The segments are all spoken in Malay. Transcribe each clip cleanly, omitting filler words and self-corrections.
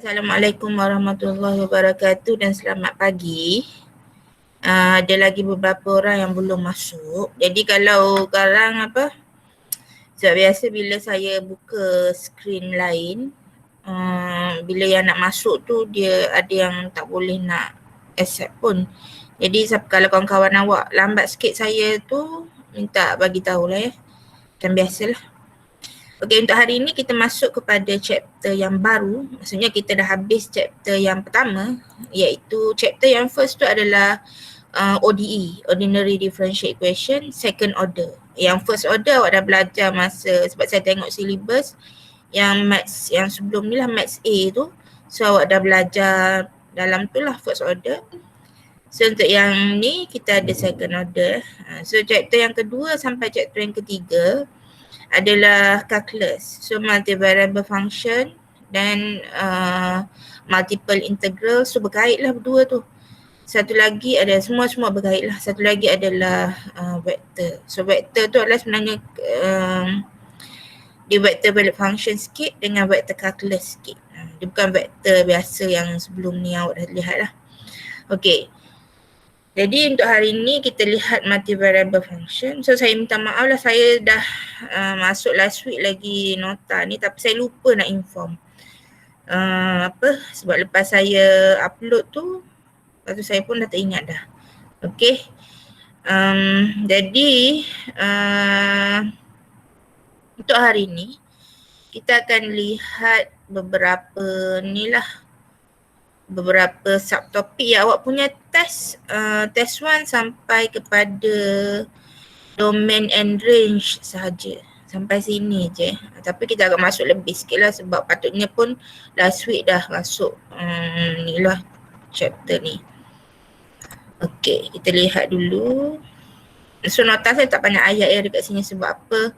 Assalamualaikum warahmatullahi wabarakatuh dan selamat pagi. Ada lagi beberapa orang yang belum masuk. Jadi kalau sekarang sebab biasa bila saya buka skrin lain, bila yang nak masuk tu dia ada yang tak boleh nak accept pun. Jadi kalau kawan-kawan awak lambat sikit saya tu minta bagi tahulah ya. Macam biasalah. Okey, untuk hari ini kita masuk kepada chapter yang baru. Maksudnya kita dah habis chapter yang pertama, iaitu chapter yang first tu adalah ODE, Ordinary Differential Equation, second order. Yang first order awak dah belajar masa, sebab saya tengok syllabus yang maths yang sebelum ni lah, maths A tu. So awak dah belajar dalam tu lah first order. So untuk yang ni kita ada second order. So chapter yang kedua sampai chapter yang ketiga adalah calculus. So multivariable function dan multiple integral. So berkait lah berdua tu. Satu lagi ada semua berkait lah. Satu lagi adalah vector. So vector tu adalah sebenarnya dia vector valid function sikit dengan vector calculus sikit. Dia bukan vector biasa yang sebelum ni awak dah lihat lah. Okay. Jadi untuk hari ni kita lihat multivariable function. So saya minta maaf lah, saya dah masuk last week lagi nota ni tapi saya lupa nak inform. Sebab lepas saya upload tu, lepas tu saya pun dah teringat dah. Okay. Jadi untuk hari ni kita akan lihat beberapa subtopik yang awak punya test 1 sampai kepada domain and range sahaja. Sampai sini je. Tapi kita agak masuk lebih sikit lah sebab patutnya pun last week dah masuk ni lah chapter ni. Okay, kita lihat dulu. So nota saya tak banyak ayat ya dekat sini sebab apa?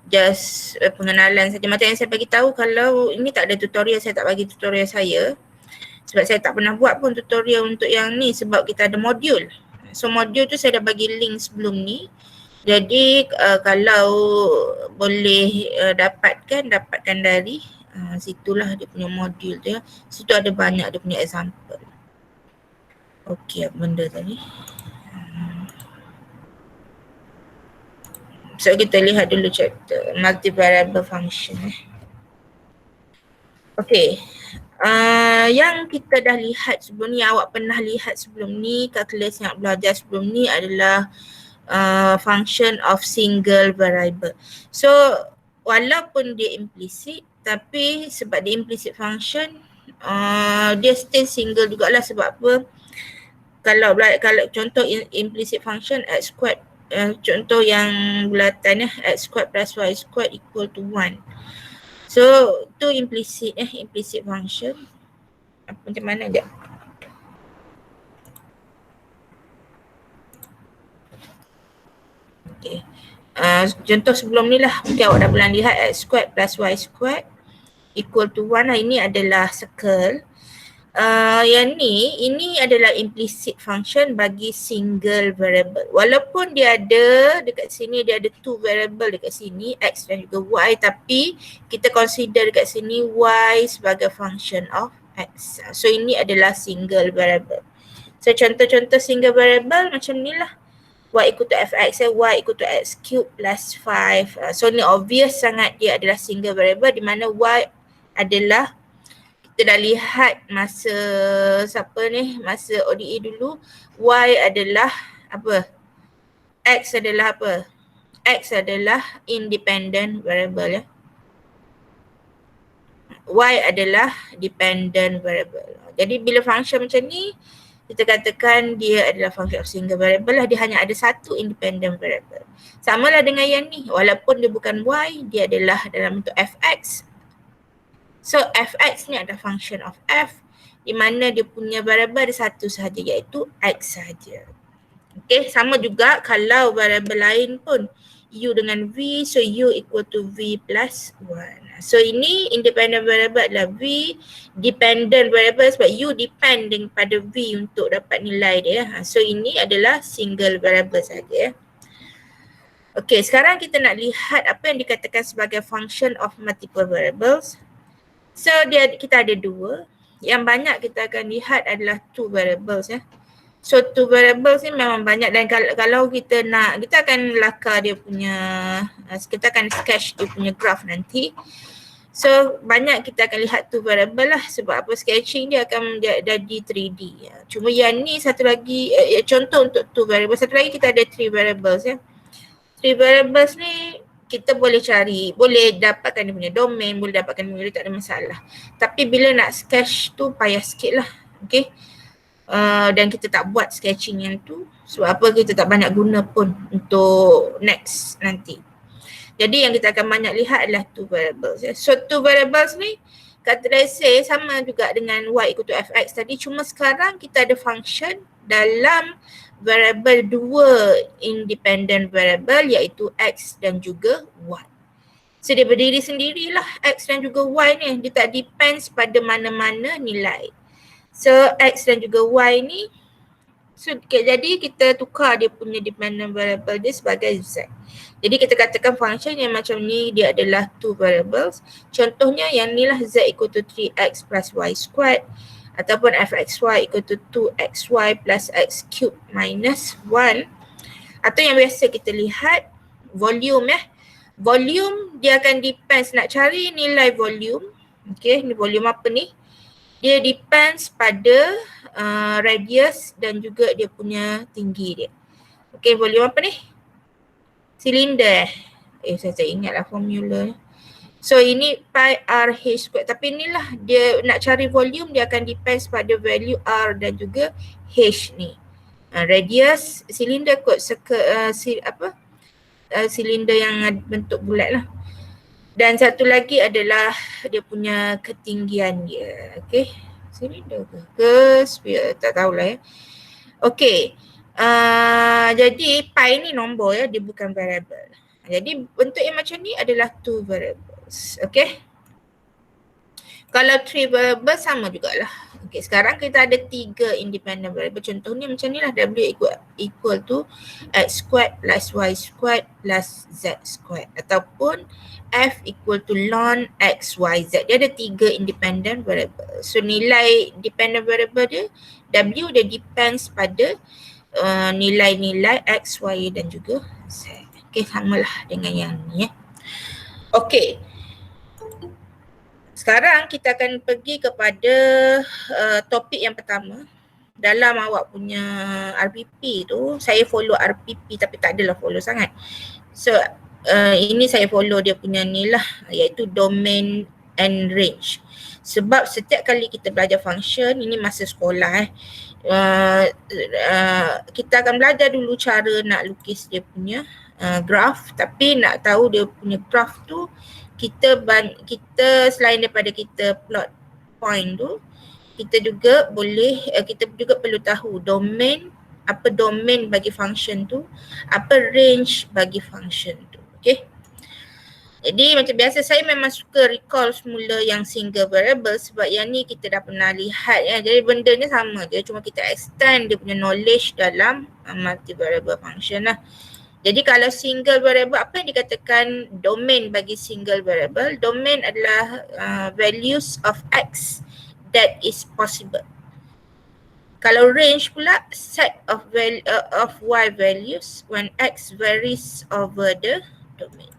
Just pengenalan saja. Macam yang saya bagi tahu, kalau ini tak ada tutorial, saya tak bagi tutorial saya. Sebab saya tak pernah buat pun tutorial untuk yang ni sebab kita ada modul. So modul tu saya dah bagi link sebelum ni. Jadi kalau boleh dapatkan dari situlah dia punya modul tu ya. Situ ada banyak dia punya example. Okey, apa benda tadi? So kita lihat dulu chapter multivariable function. Okey. Yang kita dah lihat sebelum ni, awak pernah lihat sebelum ni, calculus yang belajar sebelum ni adalah function of single variable. So walaupun dia implicit, tapi sebab dia implicit function, dia still single jugalah. Sebab apa? Kalau contoh implicit function x squared, contoh yang bulatan x squared plus y squared equal to 1. So tu implicit function. Macam mana dia? Okay. Contoh sebelum ni lah, mungkin awak dah pernah lihat x squared plus y squared equal to 1 lah. Ini adalah circle. Yang ini adalah implicit function bagi single variable. Walaupun dia ada dekat sini, dia ada 2 variable dekat sini, x dan juga y, tapi kita consider dekat sini y sebagai function of x. So ini adalah single variable. So contoh-contoh single variable macam ni lah. Y equal to fx, y equal to x cube plus 5. So ni obvious sangat dia adalah single variable di mana y adalah, kita dah lihat masa masa ODE dulu, y adalah apa? X adalah apa? X adalah independent variable ya. Y adalah dependent variable. Jadi bila function macam ni, kita katakan dia adalah function of single variable lah. Dia hanya ada satu independent variable. Sama lah dengan yang ni. Walaupun dia bukan y, dia adalah dalam bentuk fx. So fx ni adalah function of f di mana dia punya variable ada satu sahaja iaitu x sahaja. Okay, sama juga kalau variable lain pun u dengan v, so u equal to v plus 1. So ini independent variable adalah v, dependent variable sebab u depend pada v untuk dapat nilai dia. So ini adalah single variable saja. Okay, sekarang kita nak lihat apa yang dikatakan sebagai function of multiple variables. So kita ada 2. yang banyak kita akan lihat adalah two variables ya. So two variables ni memang banyak, dan kalau kita nak, kita akan lakar dia punya, kita akan sketch dia punya graph nanti. So banyak kita akan lihat two variable lah, sebab apa, sketching dia akan jadi 3D ya. Cuma yang ni satu lagi, contoh untuk two variable, satu lagi kita ada three variables ya. Three variables ni kita boleh cari, boleh dapatkan dia punya domain, boleh dapatkan dia, tak ada masalah. Tapi bila nak sketch tu payah sikit lah, okay. Dan kita tak buat sketching yang tu, sebab apa, kita tak banyak guna pun untuk next nanti. Jadi yang kita akan banyak lihat adalah two variables. So two variables ni, kata let's say sama juga dengan y equal to fx tadi, cuma sekarang kita ada function dalam variable dua independent variable, iaitu x dan juga y. So dia berdiri sendirilah, x dan juga y ni, dia tak depends pada mana-mana nilai. So x dan juga y ni, so jadi kita tukar dia punya dependent variable dia sebagai z. Jadi kita katakan function yang macam ni dia adalah two variables. Contohnya yang ni lah, z equal to 3x plus y squared, ataupun fxy equal to 2xy plus x cube minus 1. Atau yang biasa kita lihat volume ya. Volume dia akan depends, nak cari nilai volume. Okay, ni volume apa ni? Dia depends pada radius dan juga dia punya tinggi dia. Okay, volume apa ni? Silinder. Saya tak ingatlah formula. So ini pi r h square. Tapi inilah dia nak cari volume, dia akan depends pada value r dan juga h ni. Radius silinder kot, silinder yang bentuk bulat lah. Dan satu lagi adalah dia punya ketinggian dia. Okay. Silinder ke sphere, tak tahulah ya. Okay. Jadi pi ni nombor ya, dia bukan variable. Jadi bentuk yang macam ni adalah two variables. Okay. Kalau three variable sama jugalah. Okay, sekarang kita ada 3 independent variable. Contohnya macam ni lah, w equal to x squared plus y squared plus z squared. Ataupun f equal to ln x, y, z. Dia ada 3 independent variable. So nilai dependent variable dia, w dia depends pada nilai-nilai x, y dan juga z. Okay, samalah dengan yang ni ya. Okay. Sekarang kita akan pergi kepada topik yang pertama. Dalam awak punya RPP tu, saya follow RPP tapi tak adalah follow sangat. So ini saya follow dia punya ni lah, iaitu domain and range. Sebab setiap kali kita belajar function, ini masa sekolah kita akan belajar dulu cara nak lukis dia punya graph. Tapi nak tahu dia punya graph tu, kita selain daripada kita plot point tu, kita juga boleh, kita juga perlu tahu domain, apa domain bagi function tu, apa range bagi function tu. Okay. Jadi macam biasa saya memang suka recall semula yang single variable, sebab yang ni kita dah pernah lihat ya. Jadi benda ni sama je, cuma kita extend dia punya knowledge dalam multi variable function lah. Jadi kalau single variable, apa yang dikatakan domain bagi single variable? Domain adalah values of x that is possible. Kalau range pula, set of y values when x varies over the domain.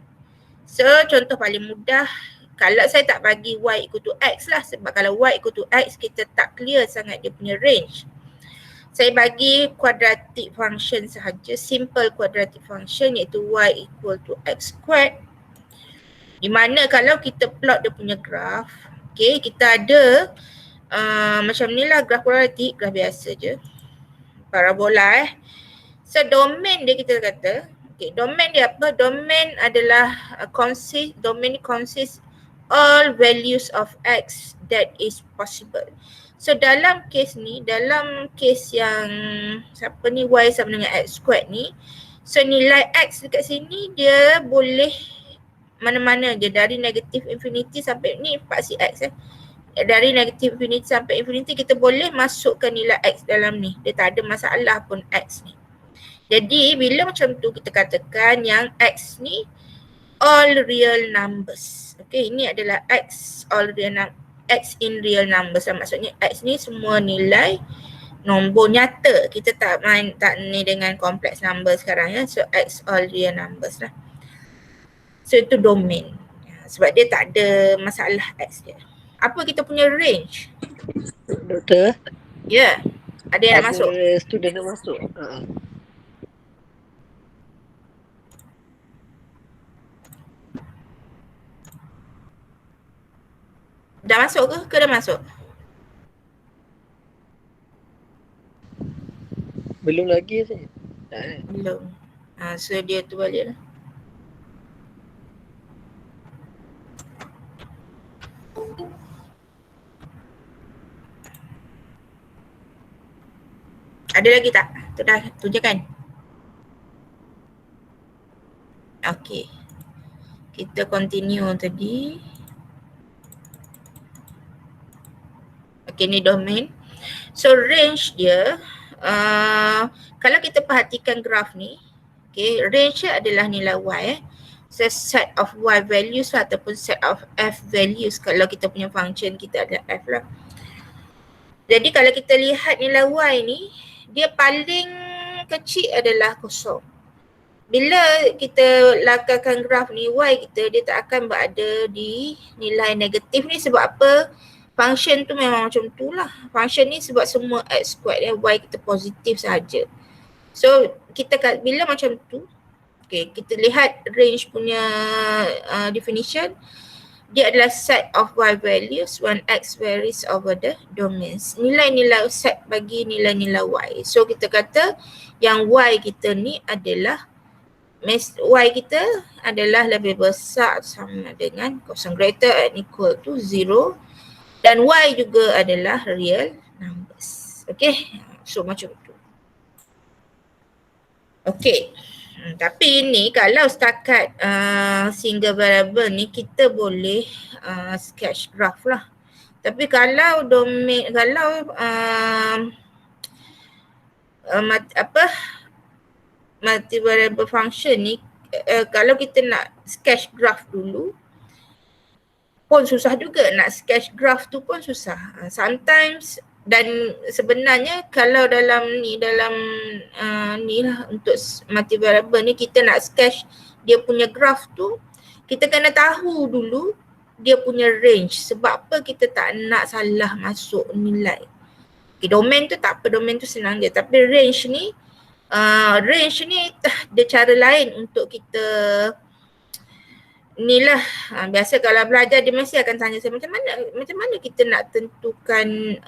So contoh paling mudah, kalau saya tak bagi y equal to x lah, sebab kalau y equal to x kita tak clear sangat dia punya range. Saya bagi quadratic function sahaja, simple quadratic function, iaitu y equal to x squared. Di mana kalau kita plot dia punya graph, okay, kita ada macam ni lah graph quadratic, graph biasa je, parabola So domain dia kita kata, okay, domain dia apa? Domain adalah domain consists all values of x that is possible. So dalam case ni, dalam case yang siapa ni, y sama dengan x squared ni, so nilai x dekat sini dia boleh mana-mana je, dari negatif infinity sampai ni paksi x dari negatif infinity sampai infinity kita boleh masukkan nilai x dalam ni, dia tak ada masalah pun x ni. Jadi bila macam tu kita katakan yang x ni all real numbers. Okay, ini adalah x all real numbers. X in real numbers lah. Maksudnya X ni semua nilai nombor nyata. Kita tak ni dengan complex number sekarang ya. So X all real numbers lah. So itu domain. Sebab dia tak ada masalah X dia. Apa kita punya range? Doktor, Ya. Ada yang nak masuk? ada student nak masuk. Dah masuk ke dah masuk? Belum lagi saya. Belum. So dia tu balik lah. Ada lagi tak? Tu dah, tu je kan? Okay. Kita continue tadi. Okay, ni domain. So range dia, kalau kita perhatikan graf ni, okay, range dia adalah nilai y. So set of y values ataupun set of f values. Kalau kita punya function kita ada f lah. Jadi kalau kita lihat nilai y ni, dia paling kecil adalah kosong. Bila kita lakarkan graf ni, y kita dia tak akan berada di nilai negatif ni. Sebab apa? Function tu memang macam tu lah. Function ni sebab semua x squared dia, y kita positif saja. So kita bila macam tu, okay, kita lihat range punya definition. Dia adalah set of y values when x varies over the domains. Nilai-nilai set bagi nilai-nilai y. So kita kata yang y kita ni adalah y kita adalah lebih besar sama dengan kosong, greater and equal to 0, dan y juga adalah real numbers. Okay, so macam tu. Okay, tapi ni kalau setakat single variable ni kita boleh sketch graph lah. Tapi kalau domain, kalau multi variable function ni, kalau kita nak sketch graph dulu pun susah juga. Nak sketch graph tu pun susah. Sometimes, dan sebenarnya kalau dalam ni lah untuk multi variable ni, kita nak sketch dia punya graph tu, kita kena tahu dulu dia punya range. Sebab apa? Kita tak nak salah masuk nilai. Okay, domain tu tak apa, domain tu senang je. Tapi range ni ada cara lain untuk kita ni lah. Biasa kalau belajar dia mesti akan tanya saya macam mana kita nak tentukan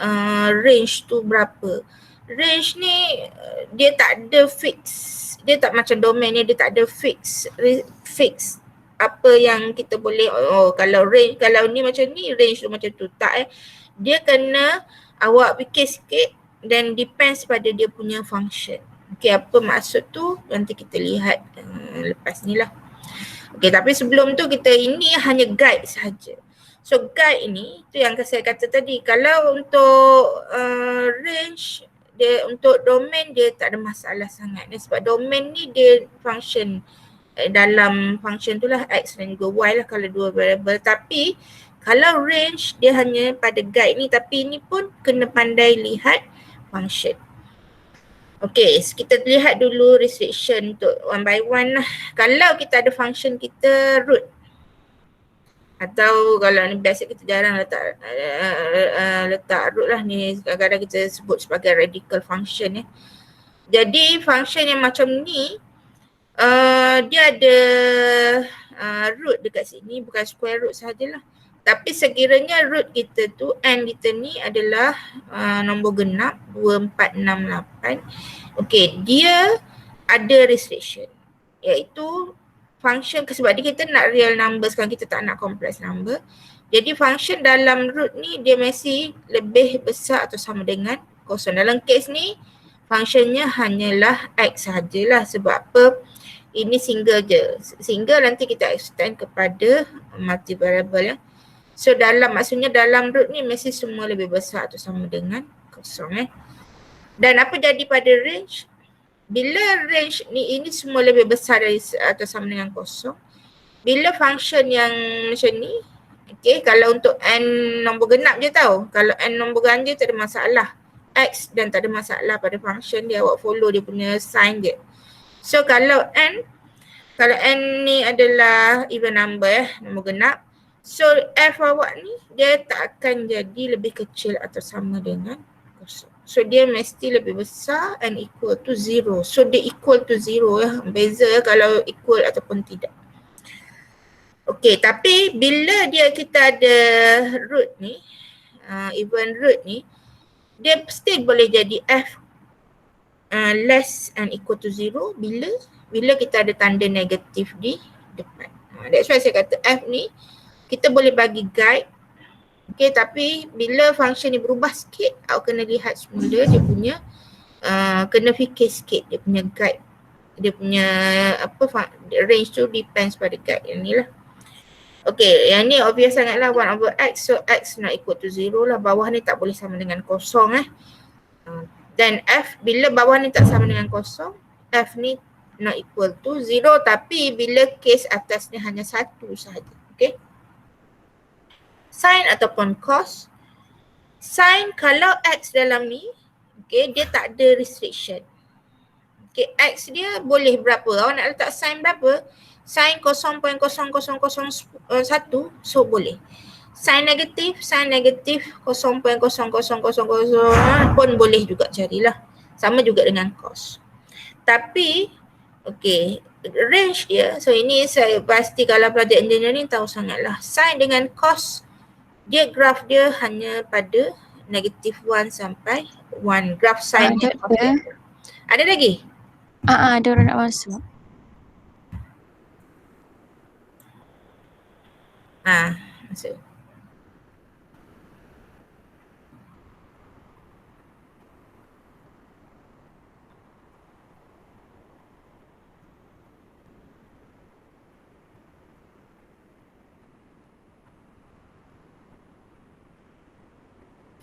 range tu berapa. Range ni dia tak ada fix. Dia tak macam domain ni, dia tak ada fix apa yang kita boleh, kalau range, kalau ni macam ni, range tu macam tu. Tak dia kena awak fikir sikit dan depends pada dia punya function. Okay, apa maksud tu nanti kita lihat lepas ni lah. Okay, tapi sebelum tu kita ini hanya guide sahaja. So guide ini, tu yang saya kata tadi, kalau untuk range, dia untuk domain dia tak ada masalah sangat. Sebab domain ni dia function, dalam function tu lah x dan juga y lah kalau dua variable. Tapi kalau range dia hanya pada guide ni, tapi ini pun kena pandai lihat function. Okay, so kita lihat dulu restriction untuk one by one lah. Kalau kita ada function kita root, atau kalau ni biasa kita jarang letak root lah, ni kadang-kadang kita sebut sebagai radical function ya. Jadi function yang macam ni dia ada root dekat sini, bukan square root sahajalah. Tapi sekiranya root kita tu, n kita ni adalah nombor genap 2, 4, 6, 8. Okay, dia ada restriction, iaitu function, sebab kita nak real numbers kan, kita tak nak complex number. Jadi function dalam root ni dia mesti lebih besar atau sama dengan kosong. Dalam kes ni functionnya hanyalah x sahajalah. Sebab apa? Ini single je. Single nanti kita extend kepada multi variable ya. So maksudnya dalam root ni mesti semua lebih besar atau sama dengan kosong Dan apa jadi pada range? Bila range ni ini semua lebih besar dari atau sama dengan kosong, bila function yang macam ni, Okay, kalau untuk n nombor genap je tahu. Kalau n nombor ganda tak ada masalah. X dan tak ada masalah pada function dia, awak follow dia punya sign je. So kalau n ni adalah even number nombor genap. So f awak ni dia tak akan jadi lebih kecil atau sama dengan kosong. So dia mesti lebih besar and equal to 0. So dia equal to 0 ya. Beza kalau equal ataupun tidak. Okey, tapi bila kita ada root ni, even root ni, dia still boleh jadi f less and equal to 0 bila kita ada tanda negatif di depan. That's why saya kata f ni kita boleh bagi guide. Okay, tapi bila function ni berubah sikit, awak kena lihat semula dia punya kena fikir sikit dia punya guide. Dia punya range tu depends pada guide yang ni lah. Okay, yang ni obvious sangat lah 1 over x. So x not equal to 0 lah. Bawah ni tak boleh sama dengan kosong Dan f bila bawah ni tak sama dengan kosong, f ni not equal to 0. Tapi bila case atas ni hanya satu sahaja. Okay. Sin ataupun cos. Sin kalau x dalam ni, okay, dia tak ada restriction. Okay, x dia boleh berapa? Awak nak letak sin berapa? Sin 0.0001, so boleh. Sin negatif 0.0000 pun boleh juga carilah. Sama juga dengan cos. Tapi, okay, range dia, so ini saya pasti kalau pelajar engineering tahu sangatlah. Sin dengan cos, dia graf dia hanya pada negatif 1 sampai 1. Graf sin dan cos. Ada lagi? Ada orang nak masuk. Masuk.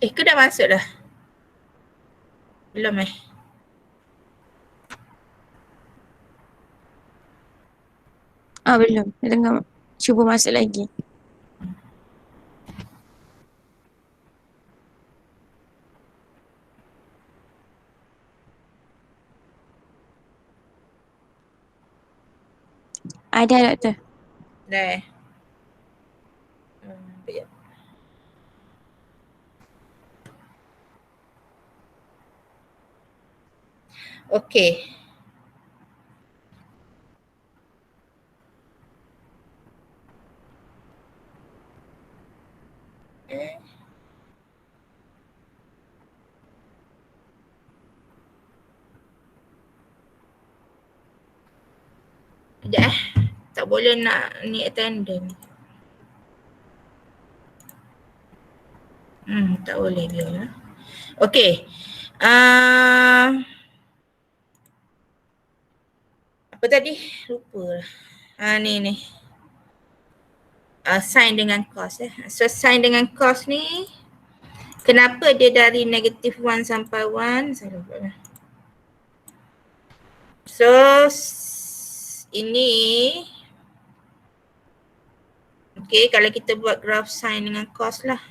Ke dah masuk dah? Belum Belum. Saya tengah cuba masuk lagi. Ada doktor. Dah. Okey. Sekejap tak boleh nak ni attendance. Tak boleh dia. Okey. Apa tadi? Lupa lah. Ni. Sin dengan cos So sin dengan cos ni, kenapa dia dari negatif 1 sampai 1? Saya lupa lah. So ini, okay, kalau kita buat graf sin dengan cos lah.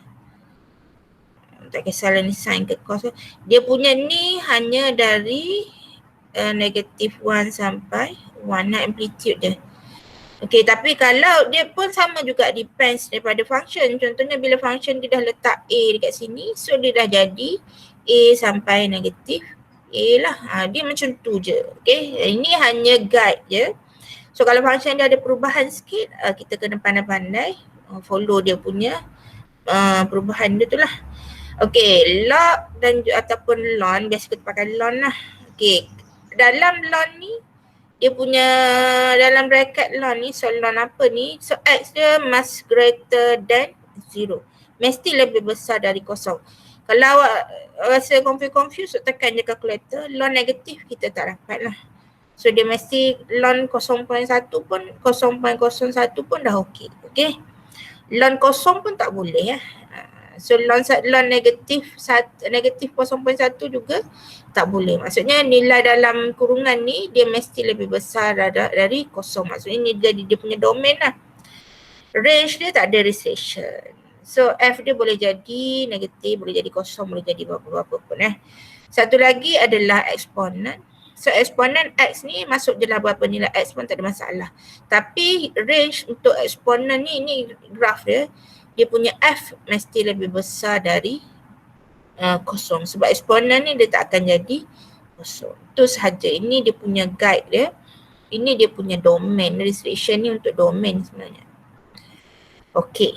Tak kisahlah ni sin ke cos. Dia punya ni hanya dari negatif 1 sampai 1 amplitude dia. Okay, tapi kalau dia pun sama juga depends daripada function. Contohnya bila function dia dah letak A dekat sini, so dia dah jadi A sampai negatif A lah. Dia macam tu je. Okay, ini hanya guide je. So kalau function dia ada perubahan sikit, kita kena pandai-pandai follow dia punya perubahan dia tu lah. Okay, log dan ataupun ln, biasa kita pakai ln lah. Okay, dalam ln ni, dia punya dalam bracket ln ni, so ln apa ni? So x dia must greater than 0. Mesti lebih besar dari kosong. Kalau awak rasa confused, tekan je kalkulator. Ln negatif kita tak dapat lah. So dia mesti ln 0.1 pun, 0.01 pun dah okey. Okay. Ln kosong pun tak boleh . So ln negatif 0.1 juga tak boleh. Maksudnya nilai dalam kurungan ni dia mesti lebih besar dari kosong. Maksudnya ni jadi dia punya domain lah. range dia tak ada restriction. So F dia boleh jadi negatif, boleh jadi kosong, boleh jadi berapa-berapa pun Satu lagi adalah exponent. So exponent X ni masuk je lah berapa nilai X pun tak ada masalah. Tapi range untuk exponent ni graf dia punya F mesti lebih besar dari kosong. Sebab exponent ni dia tak akan jadi kosong. Itu sahaja. Ini dia punya guide dia. Ini dia punya domain. Restriction ni untuk domain sebenarnya. Okey.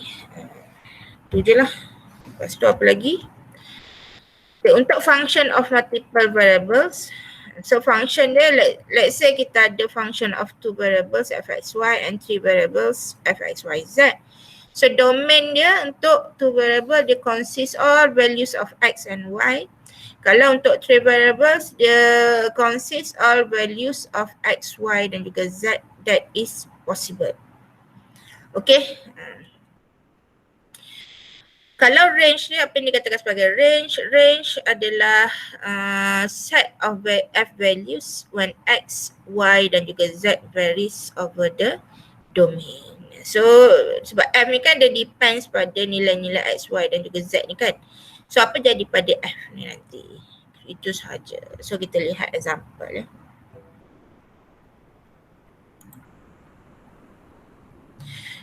Itu je lah. Lepas tu apa lagi? Okay, untuk function of multiple variables. So function dia, let's say kita ada function of 2 variables fxy and 3 variables fxyz. So domain dia untuk 2 variable dia consist all values of x and y. Kalau untuk 3 variables dia consist all values of x, y dan juga z that is possible. Okay. Kalau range ni, apa yang dikatakan sebagai range? Range adalah set of f values when x, y dan juga z varies over the domain. So sebab f ni kan dia depends pada nilai-nilai x, y dan juga z ni kan. So apa jadi pada f ni nanti? Itu sahaja. So kita lihat example ya.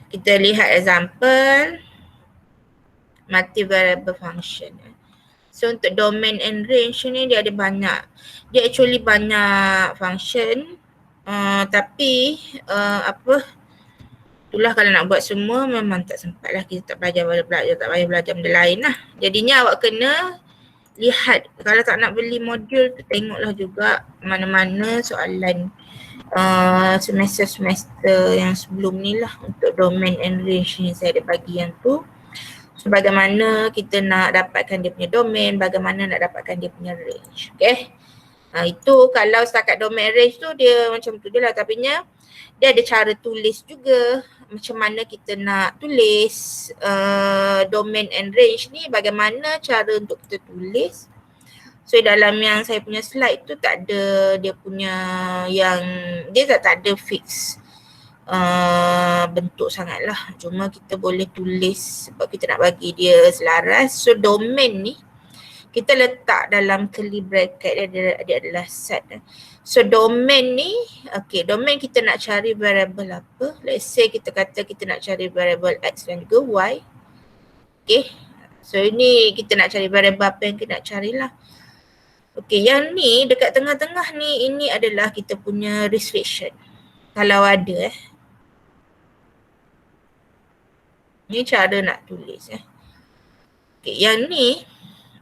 Kita lihat example multivariable function. So untuk domain and range ni dia ada banyak. Dia actually banyak function. Tapi itulah kalau nak buat semua memang tak sempat lah. Kita tak payah belajar benda lain lah. Jadinya awak kena lihat. Kalau tak nak beli modul tu tengoklah juga mana-mana soalan semester-semester yang sebelum ni lah. Untuk domain and range ni saya ada bagi yang tu. So, bagaimana kita nak dapatkan dia punya domain, bagaimana nak dapatkan dia punya range. Okay. Itu kalau setakat domain range tu dia macam tu je lah. Tapi dia ada cara tulis juga. Macam mana kita nak tulis domain and range ni, bagaimana cara untuk kita tulis. So dalam yang saya punya slide tu tak ada dia punya yang, dia tak ada fix bentuk sangat lah. Cuma kita boleh tulis sebab kita nak bagi dia selaras. So domain ni kita letak dalam curly bracket dia adalah set. So domain ni, okay, domain kita nak cari variable apa. Let's say kita kata kita nak cari variable x dan juga y. Okay, so ini kita nak cari variable apa yang kita nak carilah. Okay, yang ni dekat tengah-tengah ni, ini adalah kita punya restriction. Kalau ada ni cara nak tulis Okay, yang ni,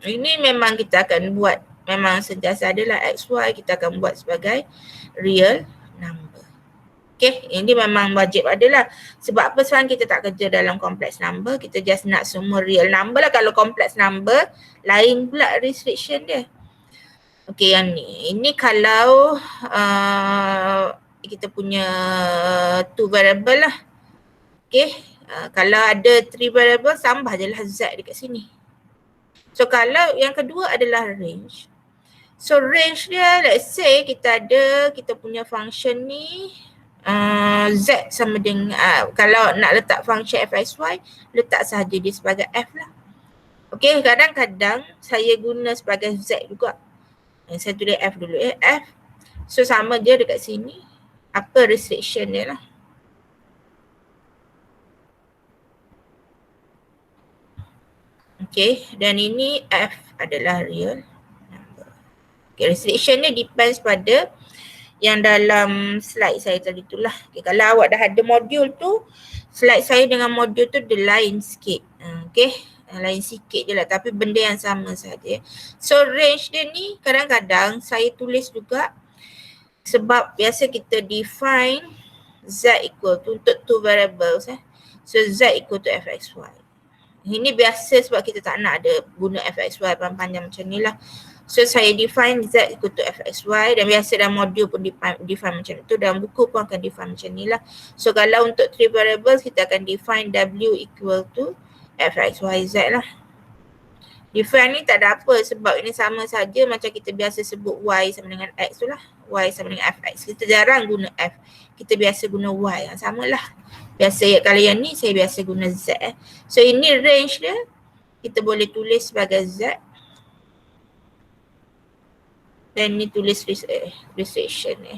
ini memang kita akan buat, memang sentiasa adalah x, y, kita akan buat sebagai real number. Okay, ini memang wajib adalah. Sebab apa sekarang kita tak kerja dalam complex number, kita just nak semua real number lah. Kalau complex number, lain pula restriction dia. Okay, yang ni, ini kalau kita punya 2 variable lah. Okay, kalau ada 3 variable, tambah je lah z dekat sini. So kalau yang kedua adalah range. So range dia, let's say kita punya function ni z sama dengan, kalau nak letak function fxy, letak sahaja dia sebagai f lah. Okay, kadang-kadang saya guna sebagai z juga. Saya tulis f dulu f. So sama dia dekat sini. Apa restriction dia lah. Okay, dan ini f adalah real number. Okay, restriction dia depends pada yang dalam slide saya tadi tu lah. Okay, kalau awak dah ada modul tu, slide saya dengan modul tu dia lain sikit. Okay, lain sikit je lah tapi benda yang sama saja. So range dia ni kadang-kadang saya tulis juga sebab biasa kita define z equal to untuk 2 variables So z equal to fxy. Ini biasa sebab kita tak nak ada guna fxy panjang macam ni lah. So saya define z equal to fxy dan biasa dalam modul pun define macam tu. Dalam buku pun akan define macam ni lah. So kalau untuk 3 variables kita akan define w equal to fxyz lah. Define ni tak ada apa sebab ini sama saja macam kita biasa sebut y sama dengan x tu lah. Y sama dengan fx. Kita jarang guna f. Kita biasa guna y. Samalah. Biasa kalau yang ni saya biasa guna z. So ini range dia. Kita boleh tulis sebagai z. Dan ni tulis restriction ni.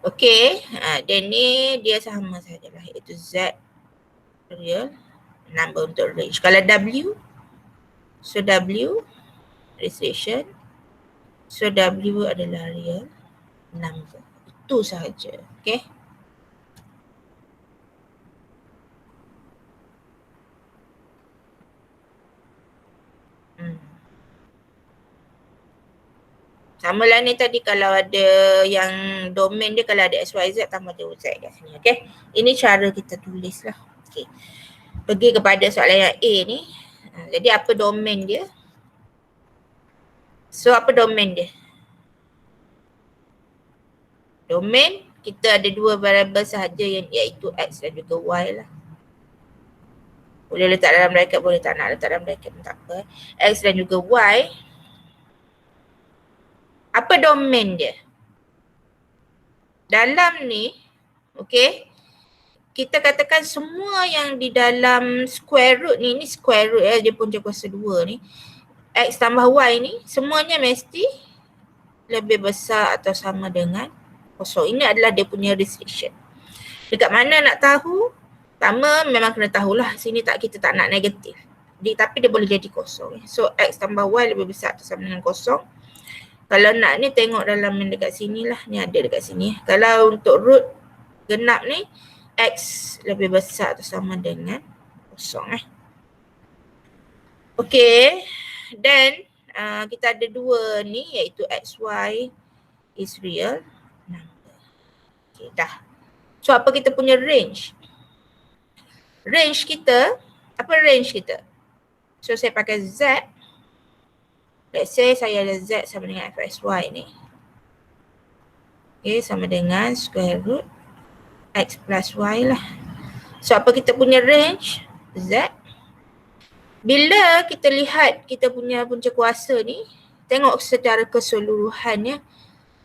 Okey, dan ni dia sama sajalah, iaitu z real number untuk range. Kalau w, so w restriction, so w adalah real number. Itu sahaja. Okey. Sama lah ni tadi, kalau ada yang domain dia, kalau ada XYZ tambah dia Z kat sini. Okay. Ini cara kita tulis lah. Okay. Pergi kepada soalan yang A ni. Jadi apa domain dia? So apa domain dia? Domain kita ada dua variable sahaja, yang iaitu X dan juga Y lah. Boleh letak dalam bracket, boleh tak nak letak dalam bracket pun tak apa. X dan juga Y. Apa domain dia? Dalam ni, okay, kita katakan semua yang di dalam square root ni, ini square root dia punca kuasa 2 ni, X tambah Y ni, semuanya mesti lebih besar atau sama dengan kosong. Ini adalah dia punya restriction. Dekat mana nak tahu? Pertama memang kena tahulah, sini kita tak nak negatif. Tapi dia boleh jadi kosong. So X tambah Y lebih besar atau sama dengan kosong. Kalau nak ni tengok dalam yang dekat sini lah. Ni ada dekat sini. Kalau untuk root genap ni, X lebih besar atau sama dengan kosong. Okay. Dan kita ada dua ni, iaitu XY is real number. Okay, dah. So apa kita punya range? Range kita, apa range kita? So saya pakai Z. Let's say saya ada Z sama dengan fxy ni. Okay, sama dengan square root X plus Y lah. So apa kita punya range? Z. Bila kita lihat kita punya punca kuasa ni, tengok secara keseluruhannya,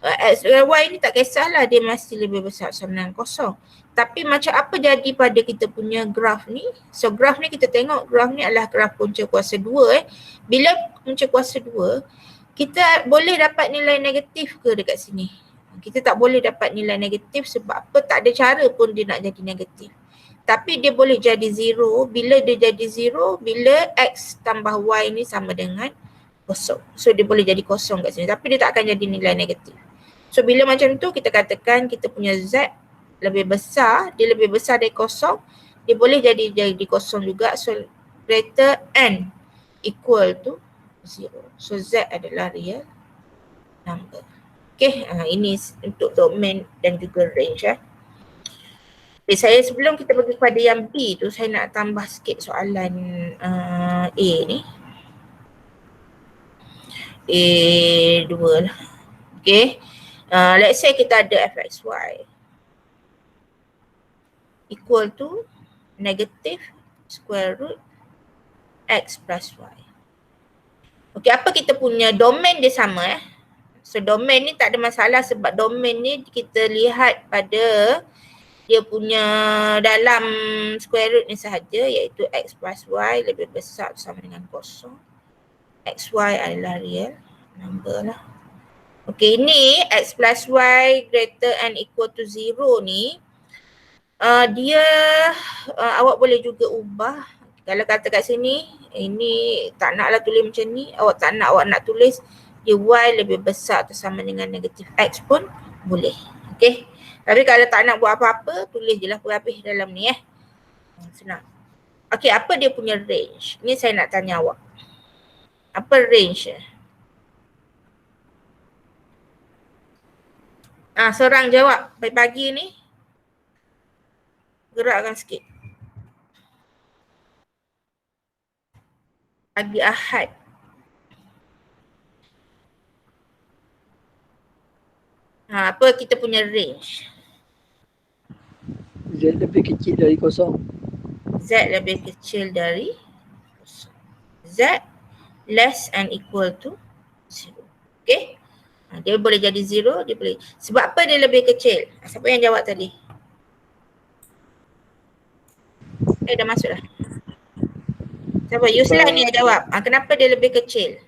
X dan Y ni tak kisahlah, dia mesti lebih besar sama dengan kosong. Tapi macam apa jadi pada kita punya graf ni? So graf ni kita tengok, graf ni adalah graf punca kuasa 2. Bila punca kuasa 2, kita boleh dapat nilai negatif ke dekat sini? Kita tak boleh dapat nilai negatif sebab apa? Tak ada cara pun dia nak jadi negatif. Tapi dia boleh jadi 0. Bila dia jadi 0, bila X tambah Y ni sama dengan kosong. So dia boleh jadi kosong kat sini. Tapi dia tak akan jadi nilai negatif. So bila macam tu kita katakan kita punya Z lebih besar, dia lebih besar dari kosong, dia boleh jadi kosong juga. So greater N equal to 0. So Z adalah real number. Okay, ini untuk domain dan juga range. Okay, saya sebelum kita pergi kepada yang B tu, saya nak tambah sikit soalan A ni. A2 lah. Okay, let's say kita ada fxy equal to negative square root X plus Y. Okay, apa kita punya domain dia sama So domain ni tak ada masalah sebab domain ni kita lihat pada dia punya dalam square root ni sahaja, iaitu X plus Y lebih besar sama dengan kosong. XY adalah real number lah. Okay, ini X plus Y greater and equal to 0 ni dia awak boleh juga ubah. Kalau kata kat sini, ini tak naklah tulis macam ni, awak tak nak, awak nak tulis dia Y lebih besar atau sama dengan negatif X pun boleh. Okay, tapi kalau tak nak buat apa-apa, tulis je lah habis dalam ni senang. Okay, apa dia punya range? Ni saya nak tanya awak. Apa range? Seorang jawab pagi-pagi ni. Gerakkan sikit. Pagi Ahad. Apa kita punya range? Z lebih kecil dari kosong. Z lebih kecil dari kosong. Z less and equal to 0. Okay. Dia boleh jadi 0, dia boleh. Sebab apa dia lebih kecil? Siapa yang jawab tadi? Dah masuk dah. Siapa? Yuslan ni yang jawab. Kenapa dia lebih kecil?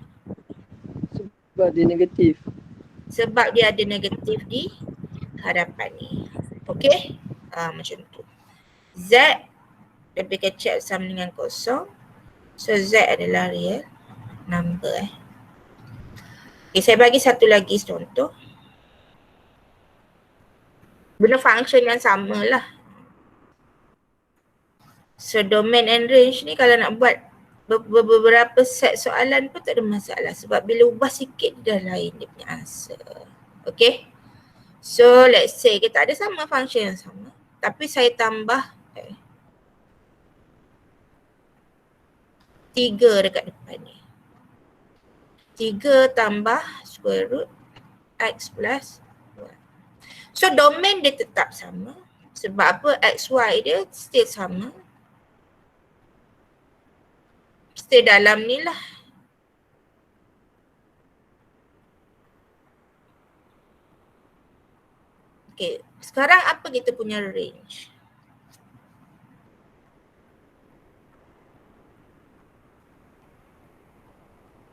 Sebab dia negatif. Sebab dia ada negatif di hadapan ni. Okay? Macam tu. Z lebih kecil sama dengan kosong. So Z adalah real number. Okay, saya bagi satu lagi contoh. Benda function yang sama lah. So domain and range ni kalau nak buat beberapa set soalan pun tak ada masalah. Sebab bila ubah sikit dia dah lain dia punya answer. Okay. So let's say kita ada sama function yang sama. Tapi saya tambah 3 dekat depan ni. 3 tambah square root x plus 1. So domain dia tetap sama. Sebab apa? XY dia still sama. Stay dalam ni lah. Okay. Sekarang apa kita punya range?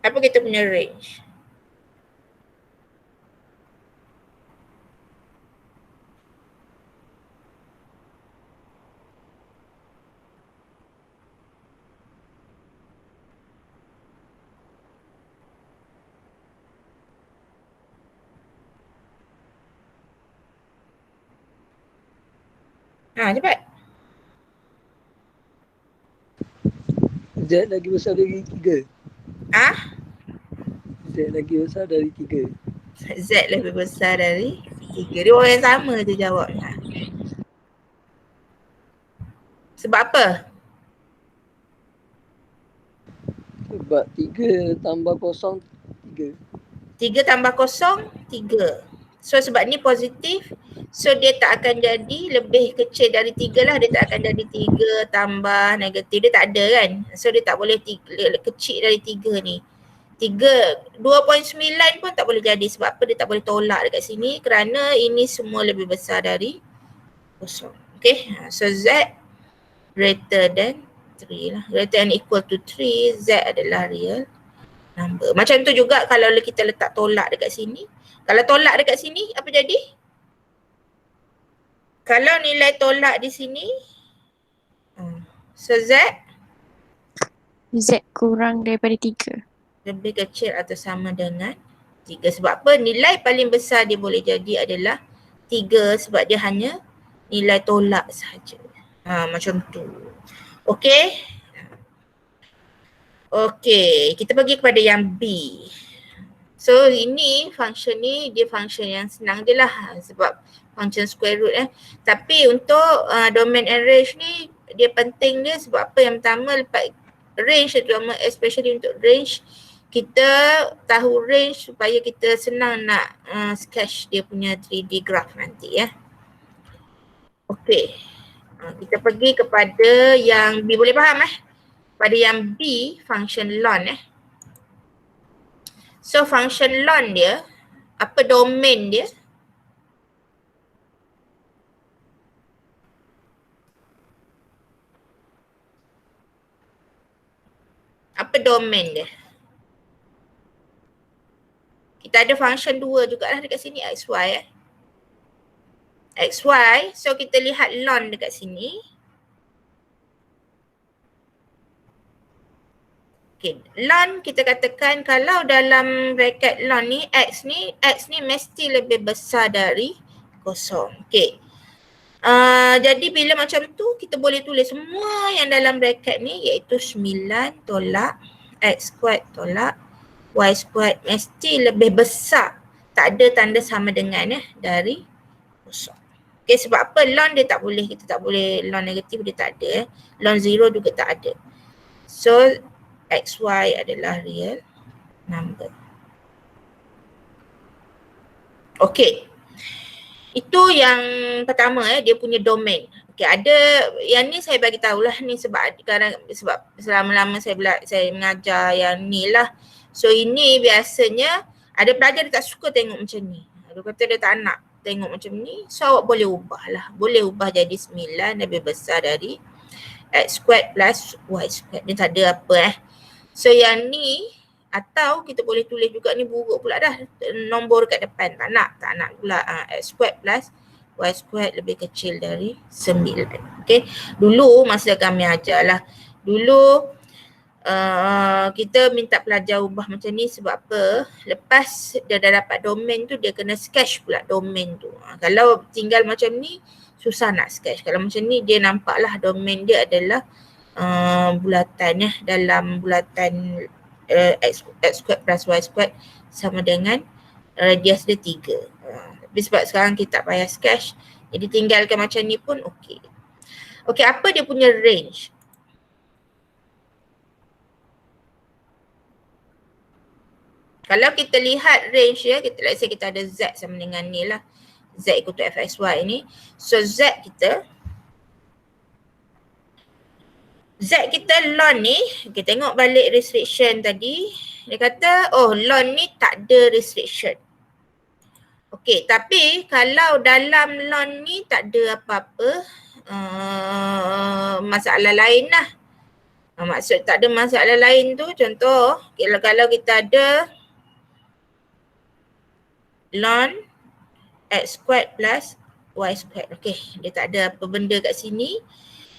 Apa kita punya range? Cepat. Z lagi besar dari 3. Z lagi besar dari 3. Z lebih besar dari 3. Dia orang yang sama je jawabnya. Sebab apa? Sebab 3 tambah kosong 3. 3 tambah kosong 3. So sebab ni positif, so dia tak akan jadi lebih kecil dari 3 lah. Dia tak akan jadi 3 tambah negatif. Dia tak ada kan. So dia tak boleh kecil dari 3 ni. 2.9 pun tak boleh jadi. Sebab apa? Dia tak boleh tolak dekat sini kerana ini semua lebih besar dari kosong. Okay. So Z greater than 3 lah. Greater than equal to 3. Z adalah real number. Macam tu juga kalau kita letak tolak dekat sini. Kalau tolak dekat sini, apa jadi? Kalau nilai tolak di sini, so Z kurang daripada 3. lebih kecil atau sama dengan 3. Sebab apa? Nilai paling besar dia boleh jadi adalah 3 sebab dia hanya nilai tolak sahaja. Macam tu. Okay. Okay, kita pergi kepada yang B. So ini function ni dia function yang senang je lah sebab function square root Tapi untuk domain and range ni dia penting dia sebab apa? Yang pertama lepas range terutama especially untuk range kita tahu range supaya kita senang nak sketch dia punya 3D graph nanti Okay. Kita pergi kepada yang B, boleh faham pada yang B function lon So function lon dia, apa domain dia? Apa domain dia? Kita ada function 2 jugalah dekat sini xy xy, so kita lihat lon dekat sini. Okay, lon kita katakan kalau dalam bracket lon ni x ni mesti lebih besar dari kosong. Okay. Jadi bila macam tu kita boleh tulis semua yang dalam bracket ni iaitu 9 tolak x squared tolak y squared mesti lebih besar. Tak ada tanda sama dengan dari kosong. Okay, sebab apa? Lon dia tak boleh, kita tak boleh lon negatif dia tak ada. Lon 0 juga tak ada. So XY adalah real number. Okay. Itu yang pertama dia punya domain. Okey, ada yang ni saya bagi tahulah ni sebab selama-lama saya mengajar yang ni lah. So ini biasanya ada pelajar dia tak suka tengok macam ni. Dia kata dia tak nak tengok macam ni. So awak boleh ubah lah. Boleh ubah jadi 9 lebih besar dari x squared plus y squared. Dia tak ada apa So yang ni atau kita boleh tulis juga ni buruk pula dah. Nombor kat depan. Tak nak pula x squared plus y squared lebih kecil dari 9. Okay. Dulu masa kami ajar lah. Dulu kita minta pelajar ubah macam ni sebab apa? Lepas dia dah dapat domain tu dia kena sketch pula domain tu. Kalau tinggal macam ni susah nak sketch. Kalau macam ni dia nampaklah domain dia adalah bulatan dalam bulatan x squared plus y squared sama dengan radius dia 3. Tapi sebab sekarang kita tak payah sketch, jadi tinggalkan macam ni pun okey. Okey, apa dia punya range? Kalau kita lihat range dia, let's say kita ada z sama dengan ni lah. Z equal to fxy ni. So z kita ln ni, okay, tengok balik restriction tadi. Dia kata, oh ln ni tak ada restriction. Okey, tapi kalau dalam ln ni tak ada apa-apa masalah lain lah. Maksud tak ada masalah lain tu, contoh kalau kita ada ln x squared plus y squared. Okey, dia tak ada apa benda kat sini.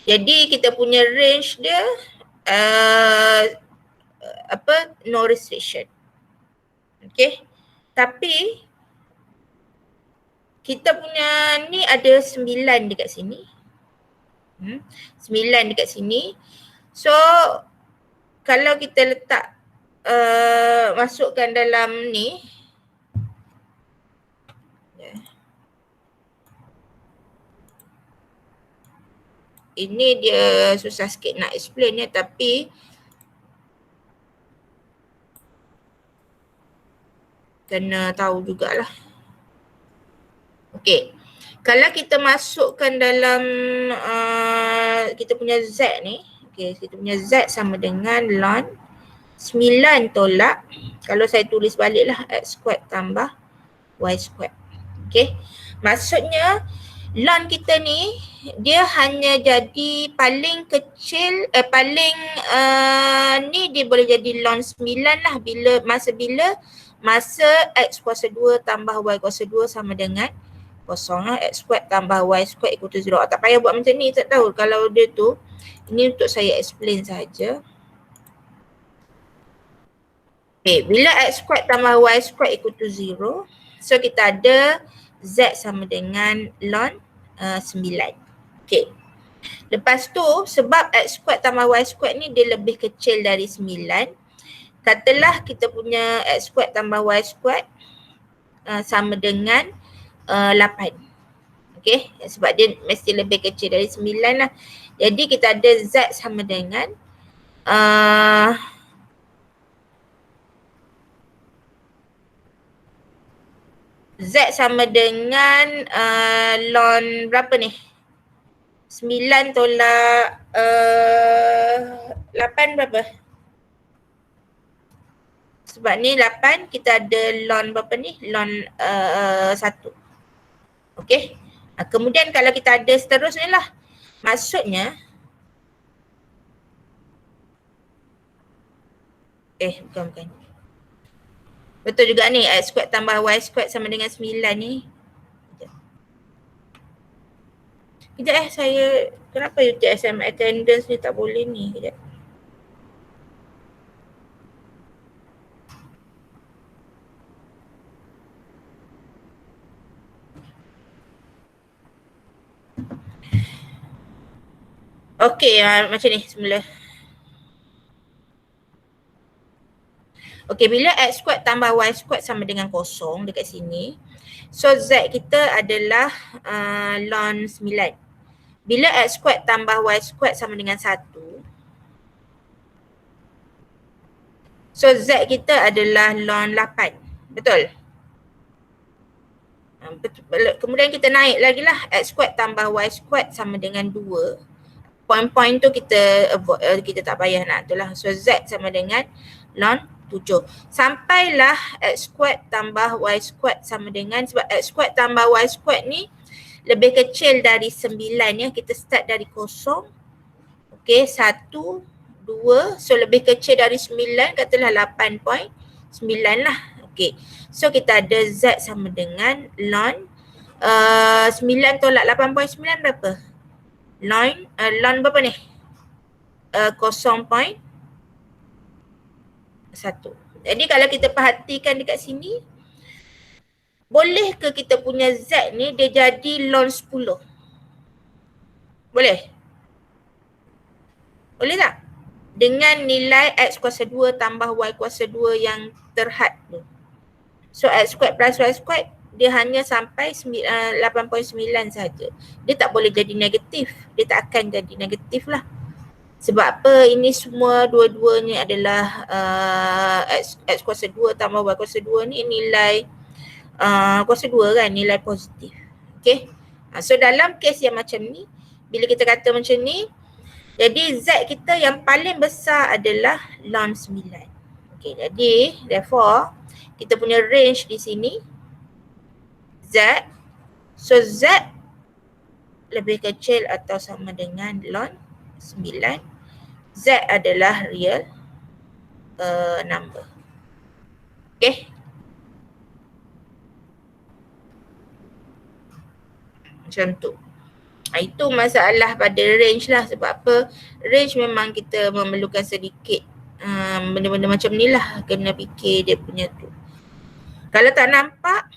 Jadi kita punya range dia no restriction. Okey. Tapi kita punya ni ada 9 dekat sini. 9 dekat sini. So kalau kita letak masukkan dalam ni, ini dia susah sikit nak explain ya, tapi kena tahu jugalah. Okey, kalau kita masukkan dalam kita punya z ni, okey, kita punya z sama dengan ln 9 tolak, kalau saya tulis baliklah x squared tambah y squared. Okey, maksudnya ln kita ni dia hanya jadi paling kecil, ni dia boleh jadi ln 9 lah bila masa x kuasa 2 tambah y kuasa 2 sama dengan kosong lah. X squared tambah y squared equal to 0. Tak payah buat macam ni, tak tahu kalau dia tu. Ini untuk saya explain saja. Okay, bila x squared tambah y squared equal to 0, so kita ada z sama dengan ln 9. Okay. Lepas tu sebab x squared tambah y squared ni dia lebih kecil dari 9, katalah kita punya x squared tambah y squared sama dengan 8. Okay, sebab dia mesti lebih kecil dari 9 lah. Jadi kita ada z sama dengan z sama dengan ln berapa ni? 9 tolak 8 berapa? Sebab ni 8 kita ada ln berapa ni? Ln 1. Okey. Kemudian kalau kita ada seterusnya lah. Maksudnya bukan. Betul juga ni, x squared tambah y squared sama dengan 9 ni. Kejap saya, kenapa UTSM attendance ni tak boleh ni? Kejap. Okey, macam ni semula. Okey, bila x squared tambah y squared sama dengan kosong dekat sini, so z kita adalah ln 9. Bila x squared tambah y squared sama dengan 1, so z kita adalah ln 8. Betul? Kemudian kita naik lagi lah, x squared tambah y squared sama dengan 2. Poin-poin tu kita kita tak payah nak tu lah. So z sama dengan ln 7. Sampailah x squared tambah y squared sama dengan, sebab x squared tambah y squared ni lebih kecil dari 9 ya. Kita start dari kosong. Okey, 1, 2. So lebih kecil dari 9, katalah 8.9 lah. Okey. So kita ada z sama dengan ln 9 tolak 8.9 berapa? Ln berapa ni? 0.1. Jadi kalau kita perhatikan dekat sini, boleh ke kita punya z ni dia jadi ln 10? Boleh? Boleh tak? Dengan nilai x kuasa 2 tambah y kuasa 2 yang terhad tu. So x squared plus y squared dia hanya sampai 8.9 saja. Dia tak boleh jadi negatif. Dia tak akan jadi negatif lah. Sebab apa? Ini semua dua-duanya adalah x kuasa 2 tambah y kuasa 2 ni nilai kuasa 2 kan, nilai positif. Okay. So dalam kes yang macam ni, bila kita kata macam ni, jadi z kita yang paling besar adalah ln 9. Okay, jadi therefore kita punya range di sini z. So z lebih kecil atau sama dengan ln 9. Z adalah real number. Okay. Macam tu. Itu masalah pada range lah. Sebab apa? Range memang kita memerlukan sedikit benda-benda macam ni lah. Kena fikir dia punya tu. Kalau tak nampak,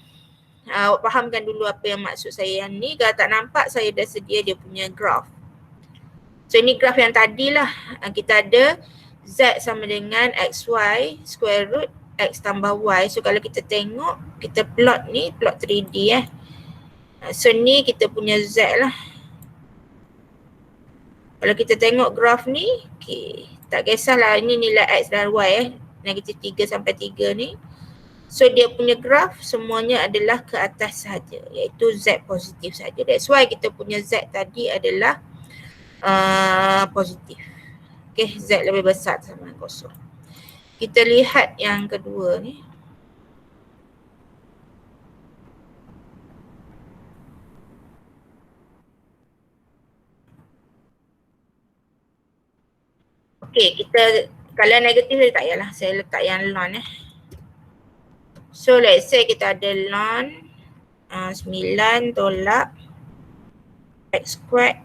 awak fahamkan dulu apa yang maksud saya yang ni. Kalau tak nampak, saya dah sedia dia punya graph. So ini graph yang tadi lah. Kita ada z sama dengan xy square root x tambah y. So kalau kita tengok, kita plot ni, plot 3D So ni kita punya z lah. Kalau kita tengok graf ni, okay, tak kisahlah ini nilai x dan y negatif 3 sampai 3 ni. So dia punya graf semuanya adalah ke atas sahaja, iaitu z positif saja. That's why kita punya z tadi adalah positif. Okay, z lebih besar sama dengan kosong. Kita lihat yang kedua ni. Okay, kita kalau negatif saya tak payahlah, saya letak yang ln So let's say kita ada ln 9 tolak x squared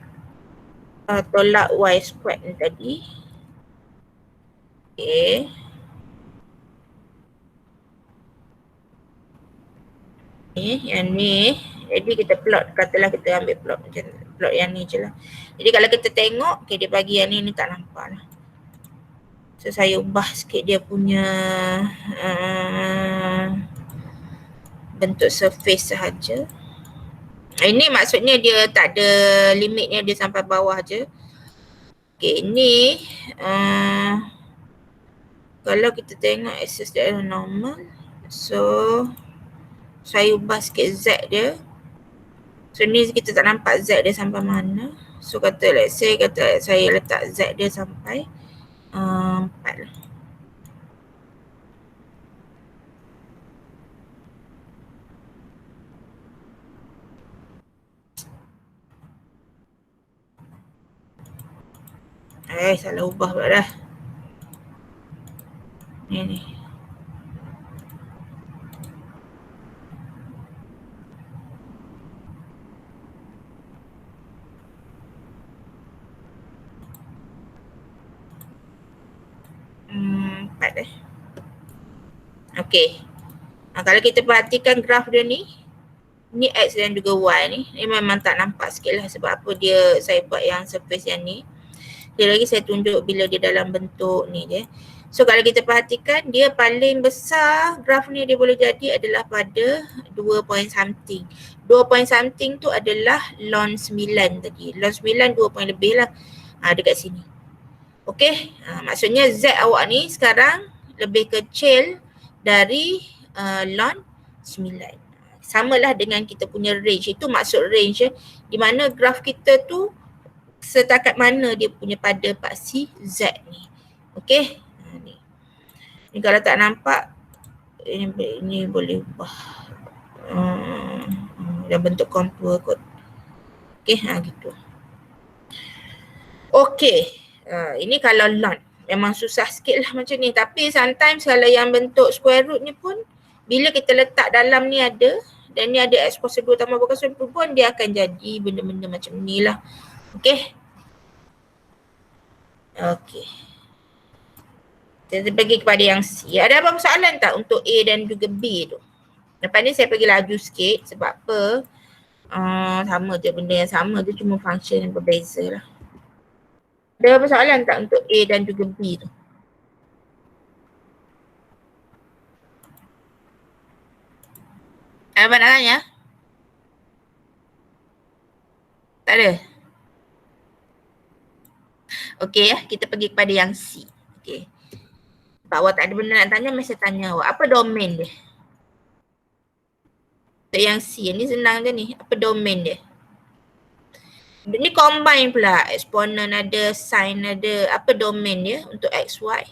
tolak y squared ni tadi. Okay. Yang ni, jadi kita plot, katalah kita ambil plot macam plot yang ni je lah. Jadi kalau kita tengok, okay, dia bagi yang ni tak nampak lah. So saya ubah sikit dia punya bentuk surface sahaja. Ini maksudnya dia tak ada limitnya, dia sampai bawah je. Okay, ini kalau kita tengok axis dia normal. So saya ubah sikit z dia. So ni kita tak nampak z dia sampai mana. So kata let's say kata saya letak z dia sampai 4 lah. Salah ubah pula dah. Ni. Okey. Kalau kita perhatikan graf dia ni x dan juga y ni memang tak nampak sikit lah. Sebab apa dia, saya buat yang surface yang ni. Dia lagi saya tunjuk bila dia dalam bentuk ni je. So kalau kita perhatikan, dia paling besar graf ni dia boleh jadi adalah pada 2 point something. 2 point something tu adalah ln 9 tadi. Ln 9 2 point lebih lah. Dekat sini. Okey. Maksudnya z awak ni sekarang lebih kecil dari ln 9. Samalah dengan kita punya range. Itu maksud range di mana graf kita tu setakat mana dia punya pada paksi Z ni. Okey. Ni kalau tak nampak ini boleh ubah. Dah bentuk kontur kot. Okey, gitu. Okey. Ini kalau long. Memang susah sikit lah macam ni. Tapi sometimes kalau yang bentuk square root ni pun bila kita letak dalam ni ada dan ni ada x kuasa 2 tambah y kuasa 20 pun dia akan jadi benda-benda macam ni lah. Okey. Okey. Kita pergi kepada yang C. Ada apa soalan tak untuk A dan juga B tu? Lepas ni saya pergi laju sikit sebab apa? Sama je, benda yang sama je, cuma function yang berbeza lah. Ada apa soalan tak untuk A dan juga B tu? Apa nak tanya? Tak ada? Okey ya, kita pergi kepada yang C. Okey. Sebab awak tak ada benda nak tanya, mesti tanya awak. Apa domain dia? Untuk yang C, ni senang je ni. Apa domain dia? Ni combine pula. Exponent ada, sin ada. Apa domain dia untuk X, Y?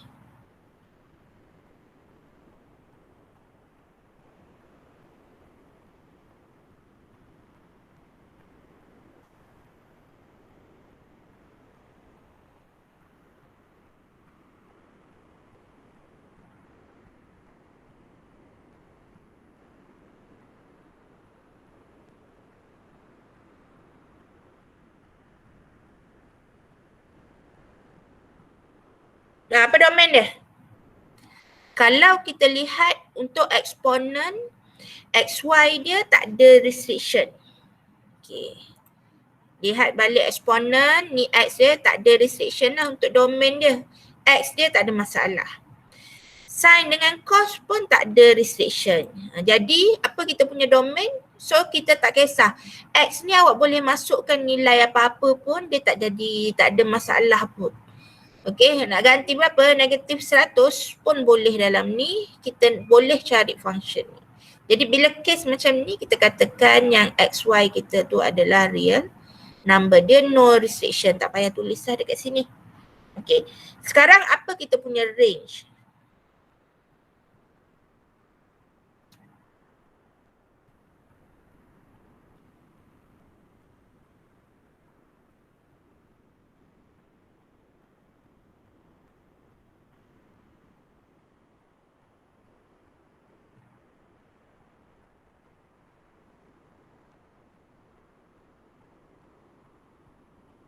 Apa domain dia? Kalau kita lihat untuk eksponen XY dia tak ada restriction. Okay. Lihat balik eksponen ni X dia tak ada restriction lah untuk domain dia. X dia tak ada masalah. Sin dengan cos pun tak ada restriction. Jadi apa kita punya domain? So kita tak kisah. X ni awak boleh masukkan nilai apa-apa pun dia tak jadi, tak ada masalah pun. Okey, nak ganti berapa? Negatif 100 pun boleh dalam ni. Kita boleh cari function ni. Jadi bila case macam ni, kita katakan yang XY kita tu adalah real number. Dia no restriction. Tak payah tulis lah dekat sini. Okey. Sekarang apa kita punya range?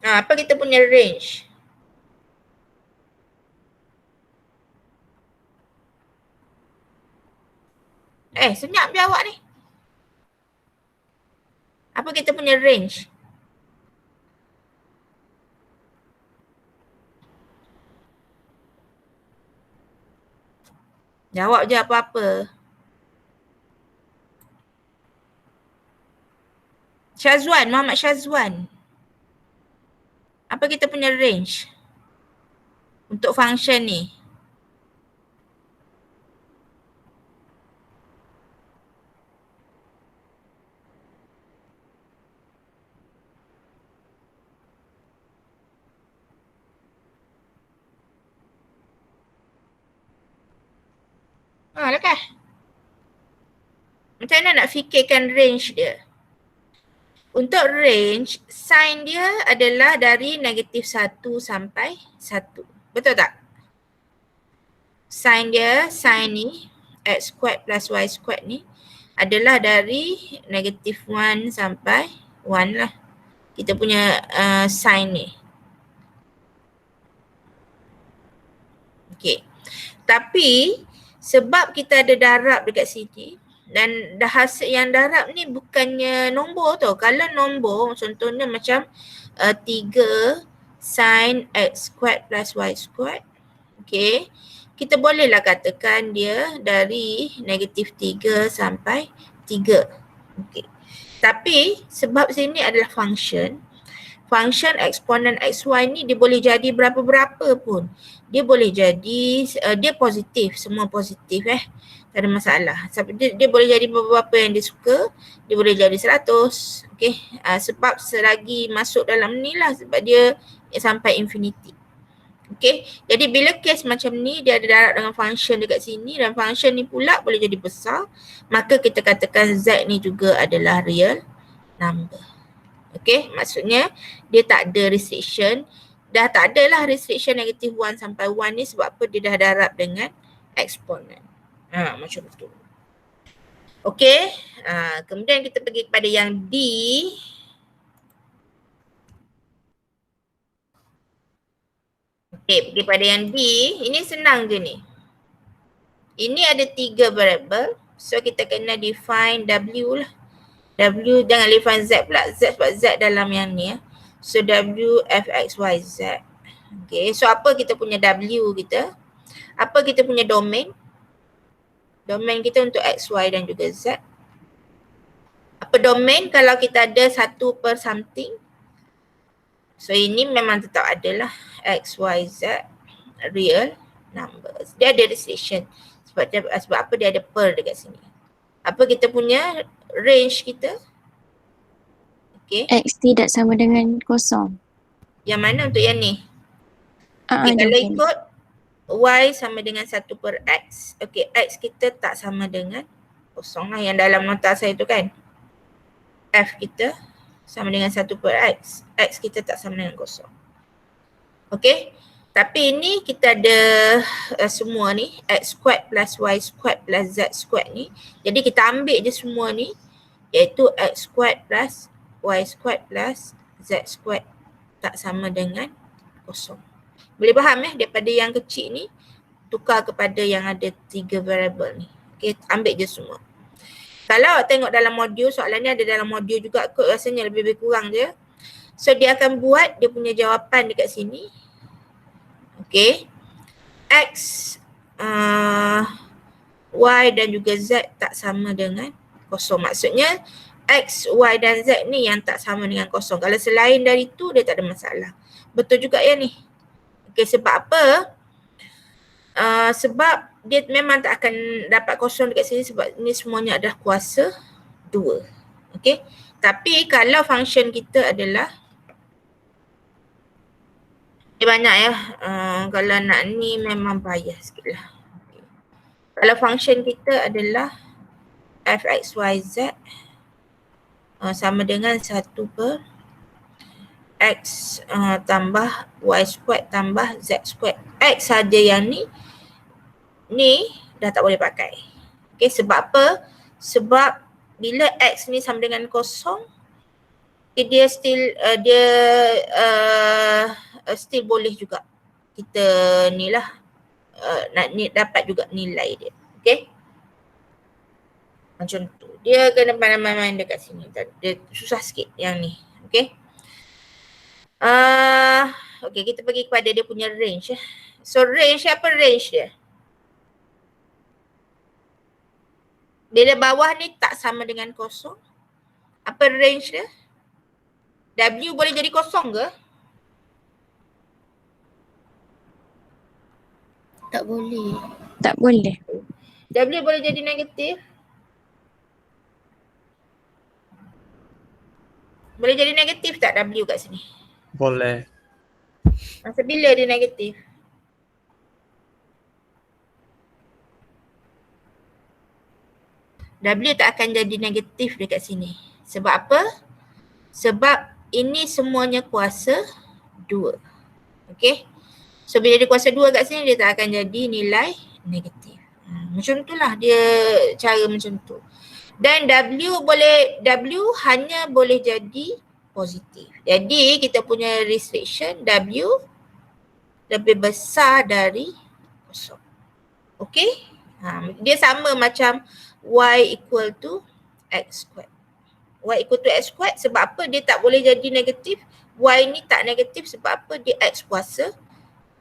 Apa kita punya range? Senyap je awak ni. Apa kita punya range? Jawab je apa-apa. Syazwan, Muhammad Syazwan. Apa kita punya range untuk function ni? Lekah. Macam mana nak fikirkan range dia? Untuk range, sin dia adalah dari negatif 1 sampai 1. Betul tak? Sin dia, sin ni, x squared plus y squared ni adalah dari negatif 1 sampai 1 lah. Kita punya sin ni. Okay. Tapi sebab kita ada darab dekat sini, dan hasil yang darab ni bukannya nombor tau. Kalau nombor contohnya macam 3 sin x squared plus y squared. Okay. Kita bolehlah katakan dia dari negatif 3 sampai 3. Okay. Tapi sebab sini adalah function. Function eksponen xy ni dia boleh jadi berapa-berapa pun. Dia boleh jadi, dia positif, semua positif . Tak ada masalah. Dia boleh jadi beberapa yang dia suka, dia boleh jadi 100. Okay. Sebab selagi masuk dalam ni lah, sebab dia sampai infinity. Okay. Jadi bila case macam ni, dia ada darab dengan function dekat sini dan function ni pula boleh jadi besar, maka kita katakan Z ni juga adalah real number. Okay. Maksudnya dia tak ada restriction. Dah tak adalah restriction negative 1 sampai 1 ni sebab apa? Dia dah darab dengan exponent. Macam tu. Okey. Kemudian kita pergi kepada yang D. Okey, pergi pada yang D. Ini senang je ni. Ini ada 3 variable. So kita kena define W lah. W jangan define Z pula. Z sebab Z dalam yang ni. So W F X Y Z. Okay. So apa kita punya W kita? Apa kita punya domain? Domain kita untuk X, Y dan juga Z. Apa domain kalau kita ada 1 per something? So ini memang tetap adalah X, Y, Z real numbers. Dia ada restriction. Sebab apa dia ada per dekat sini. Apa kita punya range kita? Okay. X tidak sama dengan kosong. Yang mana untuk yang ni? Okay, kalau ikut Y sama dengan 1 per X. Okay, X kita tak sama dengan kosong lah yang dalam nota saya tu kan. F kita sama dengan 1 per X. X kita tak sama dengan kosong. Okay. Tapi ini kita ada semua ni. X squared plus Y squared plus Z squared ni. Jadi kita ambil je semua ni. Iaitu X squared plus Y squared plus Z squared tak sama dengan kosong. Boleh faham daripada yang kecil ni tukar kepada yang ada 3 variable ni. Okay, ambil je semua. Kalau tengok dalam modul, soalan ni ada dalam modul juga kot, rasanya lebih kurang je. So dia akan buat dia punya jawapan dekat sini. Okay. X, Y dan juga Z tak sama dengan kosong. Maksudnya X, Y dan Z ni yang tak sama dengan kosong. Kalau selain dari tu dia tak ada masalah. Betul juga ya ni. Okay, sebab apa? Sebab dia memang tak akan dapat kosong dekat sini sebab ni semuanya adalah kuasa 2. Okay. Tapi kalau function kita adalah dia banyak ya. Kalau nak ni memang payah sikit lah. Okay. Kalau function kita adalah fxyz sama dengan 1 per X tambah Y squared tambah Z squared. X saja yang ni dah tak boleh pakai. Okay, sebab apa? Sebab bila X ni sama dengan kosong, dia still still boleh juga kita ni lah nak dapat juga nilai dia. Okay. Macam tu. Dia kena main-main dekat sini. Dia susah sikit yang ni. Okay. Okay, kita pergi kepada dia punya range. So range, apa range dia? Bila bawah ni tak sama dengan kosong, apa range dia? W boleh jadi kosong ke? Tak boleh. Tak boleh. W boleh jadi negatif? Boleh jadi negatif tak W kat sini? Boleh. Masa bila dia negatif? W tak akan jadi negatif dekat sini. Sebab apa? Sebab ini semuanya kuasa 2. Okay. So bila dia kuasa 2 kat sini, dia tak akan jadi nilai negatif. Macam itulah dia cara macam tu. Dan W hanya boleh jadi positif. Jadi kita punya restriction W lebih besar dari kosong. Okay. Dia sama macam Y equal to X squared. Y equal to X squared sebab apa dia tak boleh jadi negatif. Y ni tak negatif sebab apa? Dia X kuasa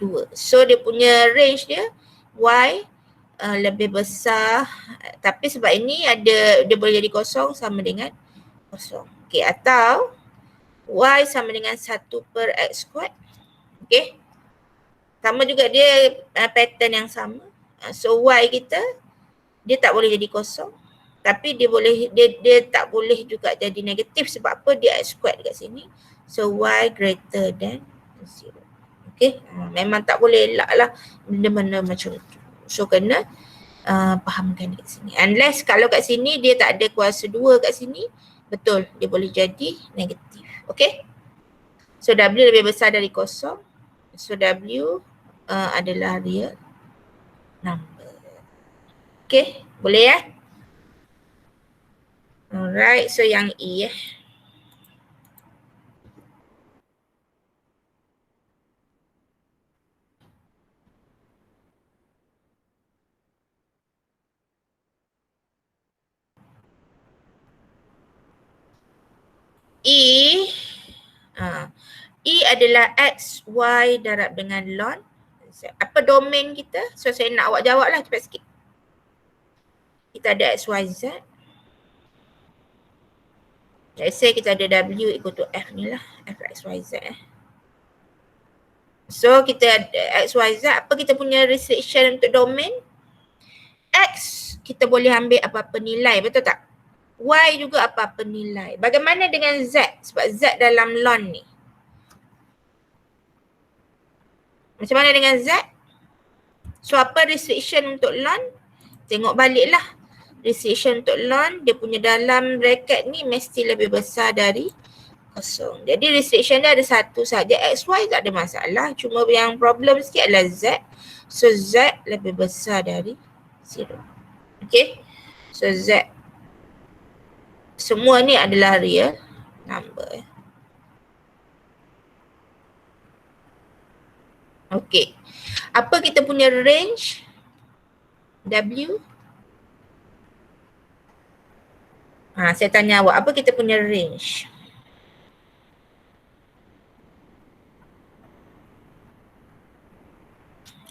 2. So dia punya range dia Y lebih besar. Tapi sebab ini dia boleh jadi kosong sama dengan kosong. Okay, atau Y sama dengan 1 per X squared. Okay. Sama juga dia pattern yang sama. So Y kita Dia tak boleh jadi kosong. Tapi dia tak boleh juga jadi negatif sebab apa? Dia X squared dekat sini. So Y greater than 0. Okay, memang tak boleh elak lah benda-benda macam tu. So kena fahamkan kat sini. Unless kalau kat sini dia tak ada kuasa 2 kat sini, betul dia boleh jadi negatif. Okay. So W lebih besar dari kosong. So W adalah real number. Okay, boleh ya? Alright, so yang E E adalah X, Y darab dengan ln. Apa domain kita? So saya nak awak jawab lah cepat sikit. Kita ada X, Y, Z. Let's say kita ada W equal to F ni lah. F, X, Y, Z. So kita ada X, Y, Z. Apa kita punya restriction untuk domain? X kita boleh ambil apa-apa nilai, betul tak? Y juga apa-apa nilai. Bagaimana dengan Z? Sebab Z dalam ln ni. Macam mana dengan Z? So apa restriction untuk ln? Tengok balik lah. Restriction untuk ln, dia punya dalam bracket ni mesti lebih besar dari kosong. Jadi restriction dia ada satu saja. X, Y tak ada masalah. Cuma yang problem sikit adalah Z. So Z lebih besar dari 0. Okay. So Z. Semua ni adalah real number. Okay. Apa kita punya range? W. Saya tanya awak, apa kita punya range?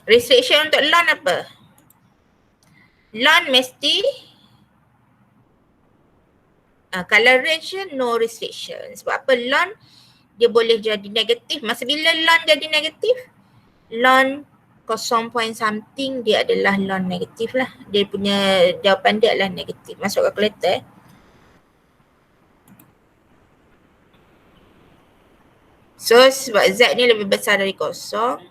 Restriction untuk ln apa? Ln mesti kalau range no restriction. Sebab apa? Ln dia boleh jadi negatif. Masa bila ln jadi negatif? Ln 0 point something dia adalah ln negatif lah. Dia punya jawapan dia adalah negatif. Masuk kalkulator So sebab Z ni lebih besar dari kosong.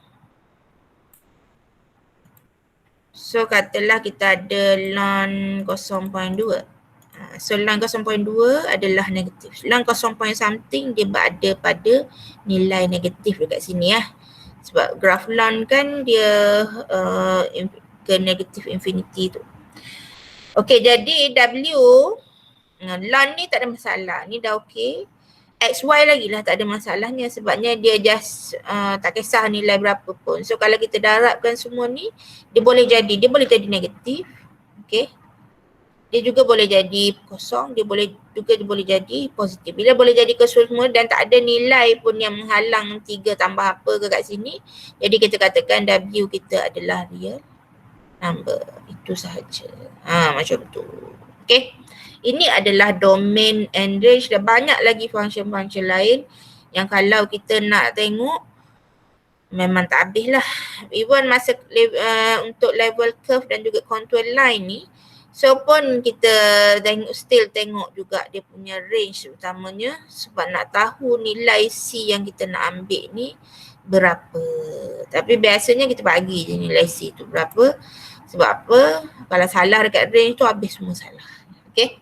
So katalah kita ada ln 0.2. So ln 0.2 adalah negatif. Ln 0 point something dia berada pada nilai negatif dekat sini ya. Sebab graf ln kan dia ke negatif infinity tu. Okay, jadi W ln ni tak ada masalah. Ni dah okay. X, Y lagi lah tak ada masalahnya sebabnya dia just tak kisah nilai berapa pun. So kalau kita darabkan semua ni, dia boleh jadi negatif. Okay. Dia juga boleh jadi kosong, dia boleh jadi positif. Bila boleh jadi semua dan tak ada nilai pun yang menghalang 3 tambah apa ke kat sini, jadi kita katakan W kita adalah real number. Itu sahaja. Macam tu. Okay. Ini adalah domain and range dan banyak lagi function-function lain yang kalau kita nak tengok memang tak habis lah. Even masa untuk level curve dan juga contour line ni, so pun kita still tengok juga dia punya range utamanya sebab nak tahu nilai C yang kita nak ambil ni berapa. Tapi biasanya kita bagi je nilai C tu berapa. Sebab apa? Kalau salah dekat range tu habis semua salah. Okay.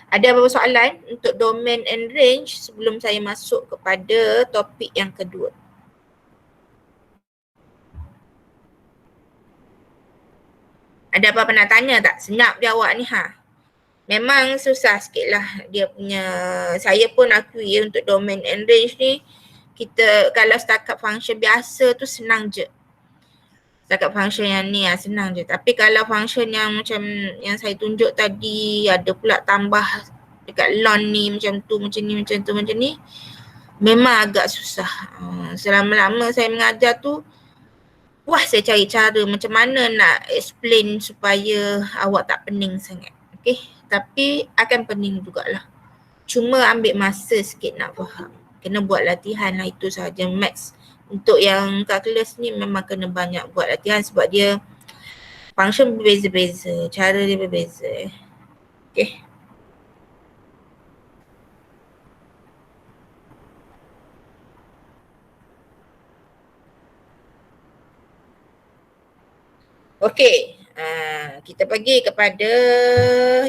Ada apa-apa soalan untuk domain and range sebelum saya masuk kepada topik yang kedua? Ada apa-apa nak tanya tak? Senyap jawab ni Memang susah sikit lah dia punya, saya pun akui untuk domain and range ni, kita kalau setakat function biasa tu senang je. Setakat function yang ni senang je. Tapi kalau function yang macam yang saya tunjuk tadi, ada pula tambah dekat ln ni macam tu, macam ni, macam tu, macam ni, memang agak susah. Selama-lama saya mengajar tu, saya cari cara macam mana nak explain supaya awak tak pening sangat. Okay, tapi akan pening jugalah. Cuma ambil masa sikit nak faham. Kena buat latihan lah, itu sahaja. Maths untuk yang calculus ni memang kena banyak buat latihan sebab dia Function berbeza-beza, cara dia berbeza. Okay. Okey, kita pergi kepada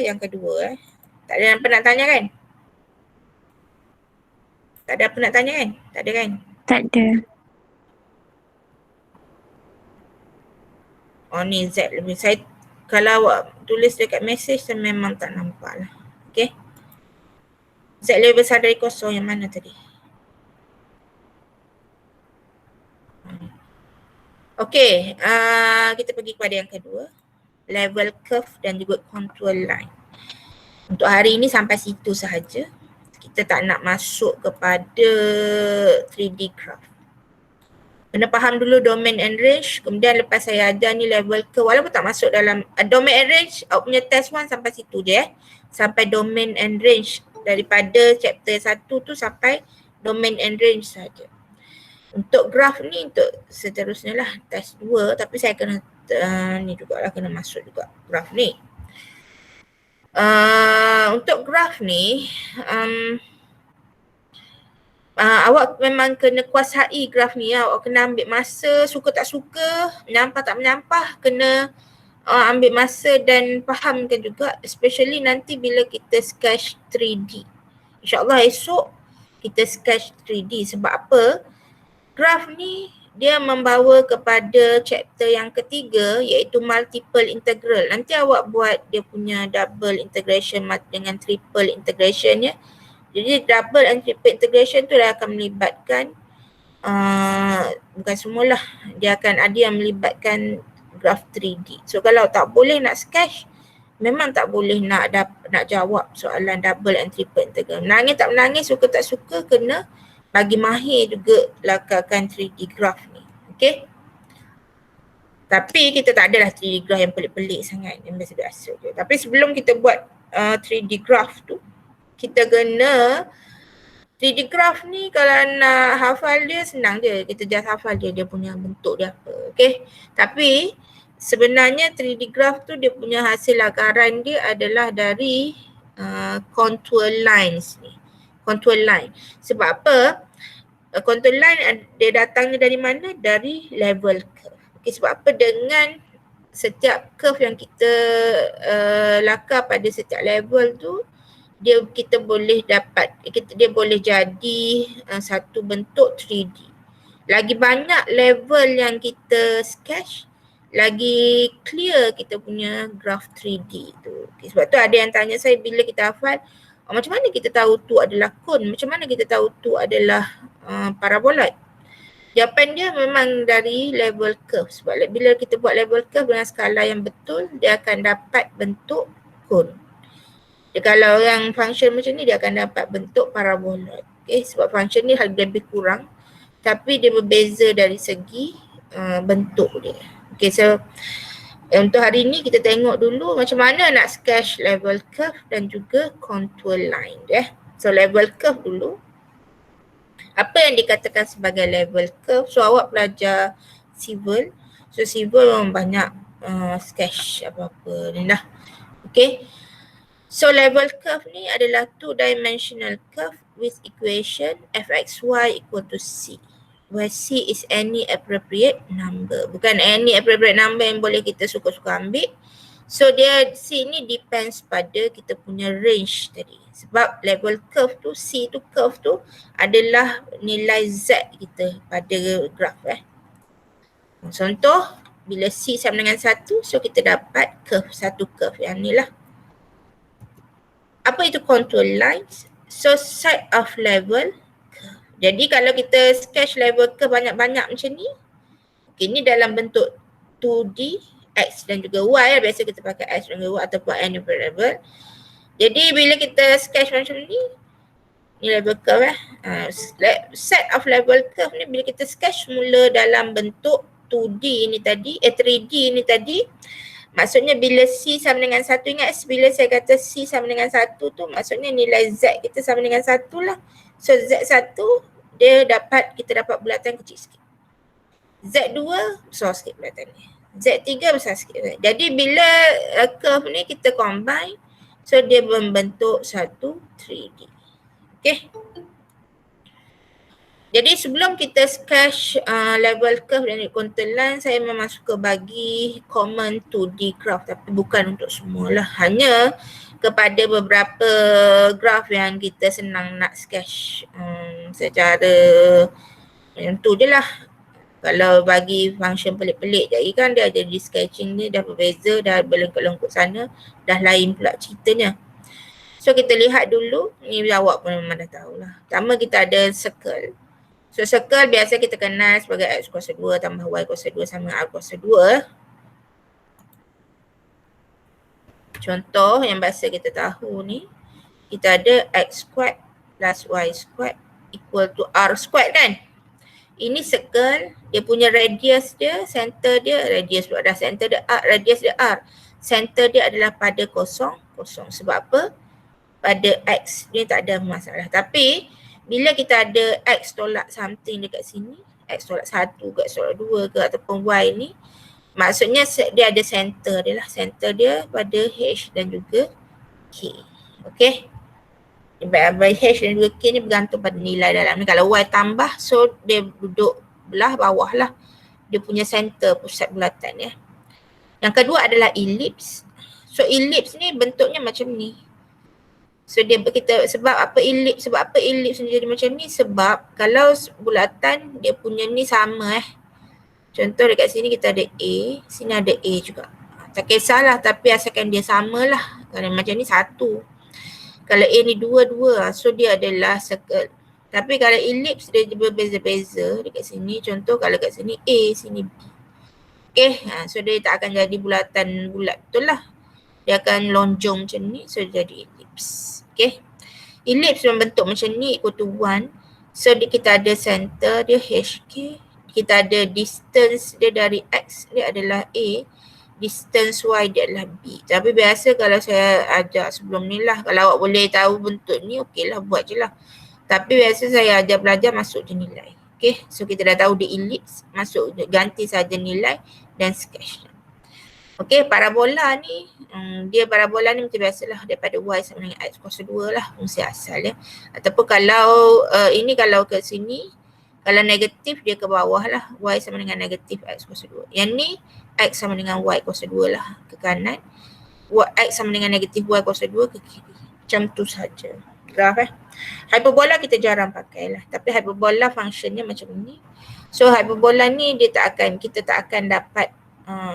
yang kedua. Tak ada apa nak tanya kan? Tak ada apa nak tanya kan? Tak ada kan? Tak ada. Oh ni Z lebih. Saya kalau awak tulis dekat mesej saya memang tak nampak lah. Okay. Z lebih besar dari kosong yang mana tadi? Okay, kita pergi kepada yang kedua. Level curve dan juga contour line. Untuk hari ini sampai situ sahaja. Kita tak nak masuk kepada 3D graph. Kena faham dulu domain and range. Kemudian lepas saya ajar ni level curve. Walaupun tak masuk dalam domain and range, awak punya test 1 sampai situ je Sampai domain and range. Daripada chapter 1 tu sampai domain and range saja. Untuk graph ni untuk seterusnya lah test 2. Tapi saya kena ni jugalah kena masuk juga graph ni. Untuk graph ni awak memang kena kuasai graph ni. Awak kena ambil masa, suka tak suka, menyampah tak menyampah, kena ambil masa dan fahamkan juga, especially nanti bila kita sketch 3D. InsyaAllah esok kita sketch 3D. Sebab apa? Graph ni dia membawa kepada chapter yang ketiga iaitu multiple integral. Nanti awak buat dia punya double integration dengan triple integration ya. Jadi double and triple integration tu dah akan melibatkan bukan semualah, dia akan ada yang melibatkan graph 3D. So kalau tak boleh nak sketch, memang tak boleh nak jawab soalan double and triple integral. Menangis tak menangis, suka tak suka, kena bagi mahir juga lakarkan 3D graph ni. Okay. Tapi kita tak adalah 3D graph yang pelik-pelik sangat, yang biasa-biasa je. Tapi sebelum kita buat 3D graph tu, kita kena 3D graph ni kalau nak hafal dia senang je. Kita just hafal dia punya bentuk dia apa. Okay. Tapi sebenarnya 3D graph tu dia punya hasil lakaran dia adalah dari contour lines ni. Contour line. Sebab apa? Contour line dia datangnya dari mana? Dari level curve. Okay, sebab apa? Dengan setiap curve yang kita lakar pada setiap level tu, kita boleh dapat, dia boleh jadi satu bentuk 3D. Lagi banyak level yang kita sketch, lagi clear kita punya graph 3D tu. Okay, sebab tu ada yang tanya saya bila kita hafal, macam mana kita tahu tu adalah cone? Macam mana kita tahu tu adalah paraboloid? Jawapan dia memang dari level curve. Sebab bila kita buat level curve dengan skala yang betul, dia akan dapat bentuk cone. Kalau yang function macam ni, dia akan dapat bentuk paraboloid. Okay, sebab function ni lebih kurang, tapi dia berbeza dari segi bentuk dia. Okay, so untuk hari ni kita tengok dulu macam mana nak sketch level curve dan juga contour line So level curve dulu. Apa yang dikatakan sebagai level curve? So awak belajar civil. So civil memang banyak sketch apa-apa ni lah. Okay. So level curve ni adalah two-dimensional curve with equation fxy equal to c. Where C is any appropriate number. Bukan any appropriate number yang boleh kita suka-suka ambil. So dia C ni depends pada kita punya range tadi. Sebab level curve tu, C tu curve tu adalah nilai Z kita pada graph Contoh, bila C sama dengan 1, so kita dapat curve, satu curve yang ni lah. Apa itu contour lines? So set of level. Jadi kalau kita sketch level curve banyak-banyak macam ni, okay, ni dalam bentuk 2D, X dan juga Y. Biasa kita pakai X dan juga Y ataupun any variable. Jadi bila kita sketch macam ni level curve set of level curve ni bila kita sketch mula dalam bentuk 2D ni tadi, 3D ni tadi, maksudnya bila C sama dengan 1, ingat bila saya kata C sama dengan 1 tu maksudnya nilai Z kita sama dengan 1 lah. So Z1 kita dapat bulatan kecil sikit. Z2 besar sikit bulatan ni. Z3 besar sikit. Jadi bila curve ni kita combine, so dia membentuk satu 3D. Okay. Jadi sebelum kita sketch level curve dan contour line, saya memang suka bagi common 2D graph, tapi bukan untuk semualah. Hanya kepada beberapa graph yang kita senang nak sketch secara yang tu je lah. Kalau bagi function pelik-pelik jadi kan dia ada di sketching ni dah berbeza, dah berlengkut-lengkut sana, dah lain pula ceritanya. So kita lihat dulu, ni awak pun memang dah tahulah. Pertama kita ada circle. So circle biasa kita kenal sebagai x kuasa 2 tambah y kuasa 2 sama r kuasa 2. Contoh yang biasa kita tahu ni, kita ada x squared plus y squared equal to r squared kan. Ini circle, dia punya radius dia, center dia, radius pula dah center dia r, radius dia r. Center dia adalah pada kosong. Sebab apa? Pada x dia tak ada masalah. Tapi bila kita ada x tolak something dekat sini, x tolak 1 ke x tolak 2 ke ataupun y ni, maksudnya dia ada center dia lah. Center dia pada h dan juga k. Okay. By h dan juga k ni bergantung pada nilai dalam ni. Kalau y tambah, so dia duduk belah bawah lah. Dia punya center pusat bulatan ya. Yang kedua adalah ellipse. So ellipse ni bentuknya macam ni. So dia kita sebab apa ellipse ni jadi macam ni? Sebab kalau bulatan dia punya ni sama Contoh dekat sini kita ada A, sini ada A juga. Tak kisahlah tapi asalkan dia samalah. Kalau macam ni satu. Kalau A ni dua, so dia adalah circle. Tapi kalau ellipse dia berbeza-beza dekat sini. Contoh kalau kat sini A, sini B. Okay, so dia tak akan jadi bulatan bulat betul lah. Dia akan lonjong macam ni, so dia jadi ellipse. Okay. Ellipse membentuk macam ni equal to 1. So kita ada center dia HK. Kita ada distance dia dari X dia adalah A. Distance Y dia adalah B. Tapi biasa kalau saya ajar sebelum ni lah, kalau awak boleh tahu bentuk ni okey lah, buat je lah. Tapi biasa saya ajar pelajar masuk je nilai. Okay, so kita dah tahu dia ellipse, masuk ganti saja nilai dan sketch. Okay, parabola ni, dia parabola ni macam biasalah daripada y sama dengan x kuasa 2 lah fungsi asal ya. Ataupun kalau ini kalau ke sini, kalau negatif dia ke bawah lah, y sama dengan negatif x kuasa 2. Yang ni x sama dengan y kuasa 2 lah ke kanan, x sama dengan negatif y kuasa 2 ke kiri. Macam tu saja. Graf Hyperbola kita jarang pakai lah. Tapi hyperbola functionnya macam ni. So hyperbola ni kita tak akan dapat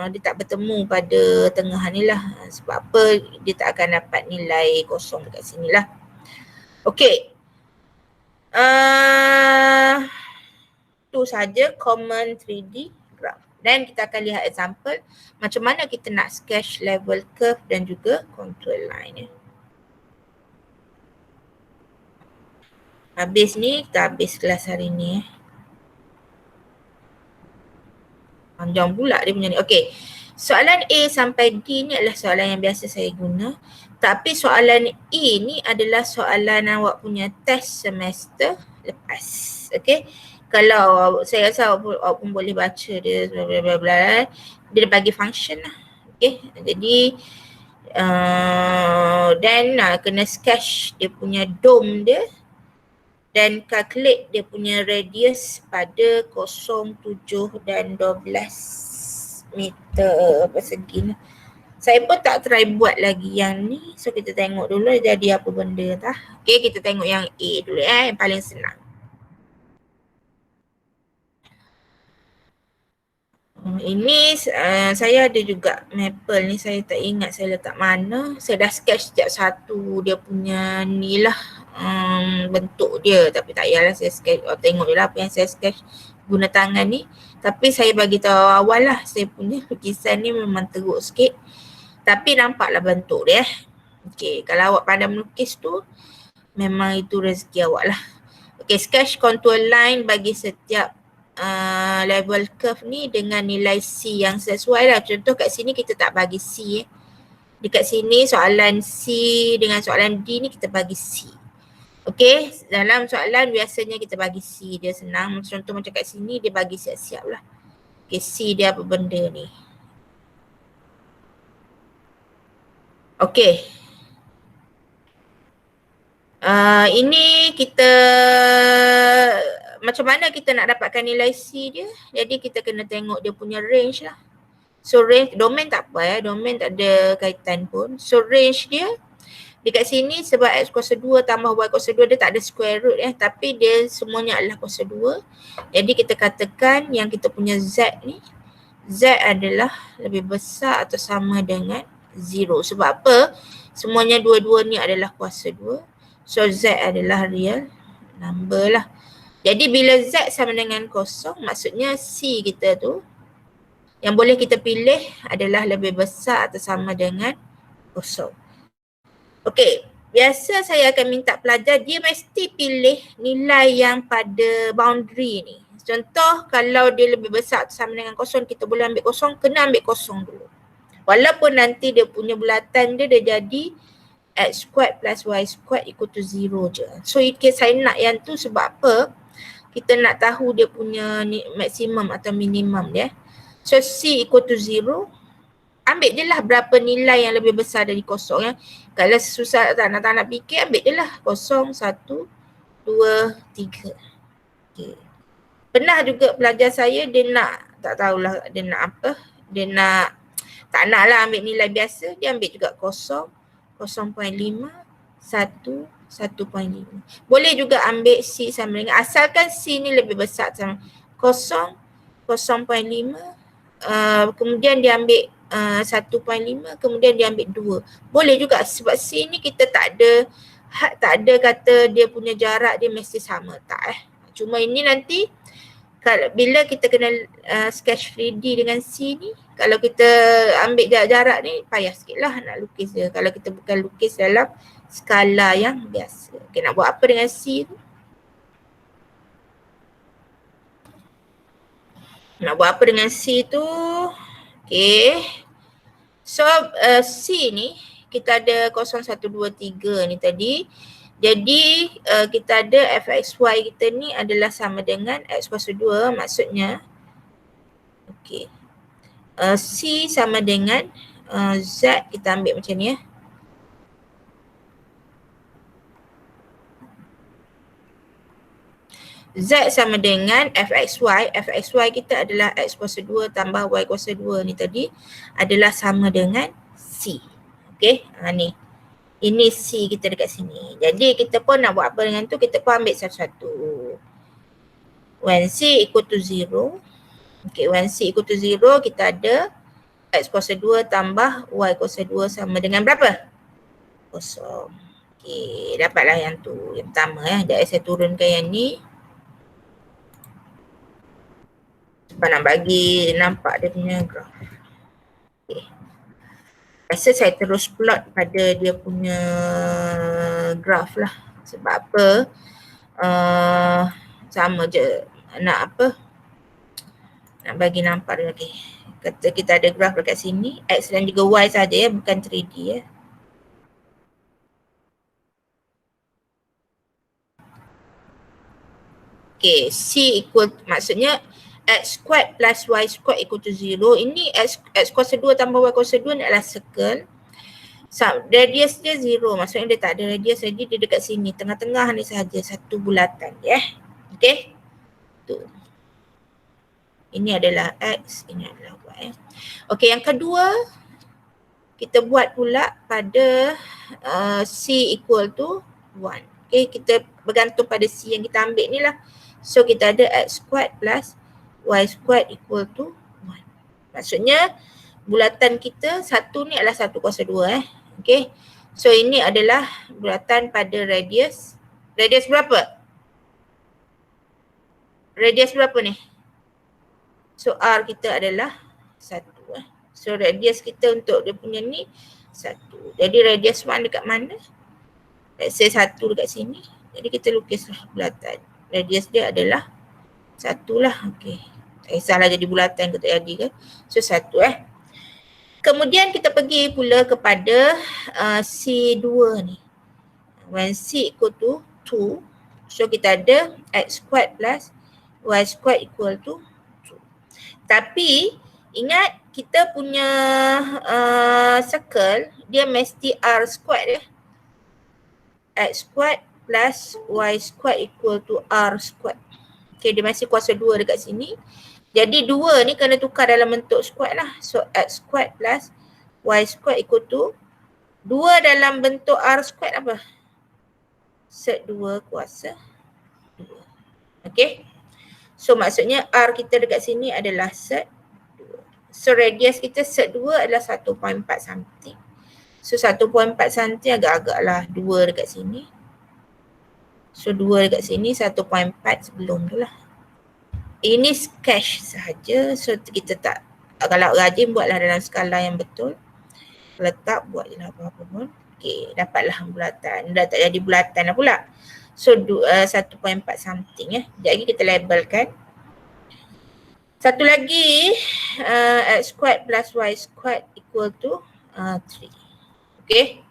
dia tak bertemu pada tengah ni lah. Sebab apa? Dia tak akan dapat nilai kosong dekat sini lah. Okay. Tu saja common 3D graph. Dan kita akan lihat example macam mana kita nak sketch level curve dan juga contour line. Habis ni, kita habis kelas hari ni. Panjang pula dia punya ni. Okey. Soalan A sampai D ni adalah soalan yang biasa saya guna. Tapi soalan E ni adalah soalan awak punya test semester lepas. Okey. Kalau saya rasa awak pun boleh baca dia bla bla bla. Dia bagi function lah. Okey. Jadi dan kena sketch dia punya dome dia. Dan calculate dia punya radius pada 0, 7 dan 12 meter persegi. Saya pun tak try buat lagi yang ni. So kita tengok dulu jadi apa benda tah. Okay, kita tengok yang A dulu yang paling senang. Ini saya ada juga maple ni, saya tak ingat saya letak mana. Saya dah sketch setiap satu dia punya ni lah bentuk dia, tapi tak payahlah saya sketch, tengok je lah apa yang saya sketch guna tangan ni. Tapi saya bagi tahu awal lah, saya punya lukisan ni memang teruk sikit tapi nampaklah bentuk dia. Okay, kalau awak pandai melukis tu memang itu rezeki awak lah. Okay, sketch contour line bagi setiap level curve ni dengan nilai C yang sesuai lah. Contoh kat sini kita tak bagi C Dekat sini soalan C dengan soalan D ni kita bagi C. Okay, dalam soalan biasanya kita bagi C, dia senang. Contoh macam kat sini dia bagi siap-siap lah. Okay, C dia apa benda ni. Okey. Ini kita macam mana kita nak dapatkan nilai C dia. Jadi kita kena tengok dia punya range lah. So range, domain tak apa domain tak ada kaitan pun. So range dia dekat sini sebab x kuasa 2 tambah y kuasa 2 dia tak ada square root tapi dia semuanya adalah kuasa 2. Jadi kita katakan yang kita punya z ni, z adalah lebih besar atau sama dengan 0. Sebab apa? Semuanya dua-dua ni adalah kuasa 2. So z adalah real number lah. Jadi bila z sama dengan kosong, maksudnya C kita tu yang boleh kita pilih adalah lebih besar atau sama dengan kosong. Okey, biasa saya akan minta pelajar dia mesti pilih nilai yang pada boundary ni. Contoh kalau dia lebih besar atau sama dengan kosong, kita boleh ambil kosong, kena ambil kosong dulu. Walaupun nanti dia punya bulatan dia jadi x squared plus y squared equal to 0 je. So saya nak yang tu sebab apa? Kita nak tahu dia punya maksimum atau minimum dia. So C equal to 0. Ambil je lah berapa nilai yang lebih besar dari kosong Kalau susah tak nak fikir, ambil je lah kosong, 1, 2, 3. Okay. Pernah juga pelajar saya dia nak, tak tahulah dia nak apa. Dia nak, tak nak lah ambil nilai biasa. Dia ambil juga kosong, 0.5, 1, 1.5. Boleh juga ambil C sama dengan, asalkan C ni lebih besar sama 0, 0.5, kemudian dia ambil 1.5, kemudian dia ambil 2. Boleh juga sebab C ni kita tak ada kata dia punya jarak dia mesti sama, tak Cuma ini nanti bila kita kena sketch 3D dengan C ni, kalau kita ambil jarak ni payah sikit lah nak lukis dia. Kalau kita bukan lukis dalam skala yang biasa. Okay, nak buat apa dengan C tu? Nak buat apa dengan C tu? Okay. So C ni kita ada 0, 1, 2, 3 ni tadi. Jadi kita ada fxy kita ni adalah sama dengan x kuasa 2, maksudnya okey. C sama dengan z, kita ambil macam ni Z sama dengan fxy. Fxy kita adalah x kuasa 2 tambah y kuasa 2 ni tadi adalah sama dengan C. Okey, ni. Ini C kita dekat sini. Jadi kita pun nak buat apa dengan tu, kita pun ambil satu-satu. When C equal to 0. Okay, when C equal to 0, kita ada x kuasa 2 tambah y kuasa 2 sama dengan berapa? Kosong. Okay, dapatlah yang tu. Yang pertama Jadi saya turunkan yang ni. Sebab nak bagi nampak dia punya graf. Okay. Rasa saya terus plot pada dia punya graf lah. Sebab apa? Sama je. Nak apa? Nak bagi nampak dia lagi. Kata kita ada graf dekat sini. X dan juga Y saja bukan 3D Okay, C equal, maksudnya x squared plus y squared equal to 0. Ini x kuasa 2 tambah y kuasa 2 ni adalah circle. Radius dia 0, maksudnya dia tak ada radius, jadi dia dekat sini, tengah-tengah ni sahaja satu bulatan Okay, tu. Ini adalah x, ini adalah y. Okay, yang kedua kita buat pula pada C equal to 1. Okay, kita bergantung pada C yang kita ambil ni lah. So kita ada x squared plus y squared equal to 1. Maksudnya bulatan kita satu ni adalah 1 kuasa 2 Okay. So ini adalah bulatan pada radius. Radius berapa? Radius berapa ni? So R kita adalah 1 So radius kita untuk dia punya ni 1. Jadi radius 1 dekat mana? Let's say 1 dekat sini. Jadi kita lukislah bulatan. Radius dia adalah 1 lah. Okay. Tak kisahlah jadi bulatan ke tak jadi ke. So 1 Kemudian kita pergi pula kepada C2 ni. When C equal to 2. So kita ada x squared plus y squared equal to 2. Tapi ingat kita punya circle dia mesti R squared ya. X squared plus Y squared equal to R squared. Okay, dia masih kuasa 2 dekat sini. Jadi 2 ni kena tukar dalam bentuk squared lah. So X squared plus Y squared equal to 2 dalam bentuk R squared apa? Set 2 kuasa 2. Okay. So maksudnya R kita dekat sini adalah set 2. So radius kita set 2 adalah 1.4 something. So 1.4 something agak-agak lah 2 dekat sini. So 2 dekat sini 1.4 sebelum tu lah. Ini sketch sahaja. So kita tak, kalau rajin buatlah dalam skala yang betul. Kalau tak buat je lah apa-apa pun. Okay, dapatlah bulatan. Dah tak jadi bulatan lah pula. So 1.4 something ya. Sekejap lagi kita labelkan. Satu lagi X squared plus Y squared equal to 3. Okay.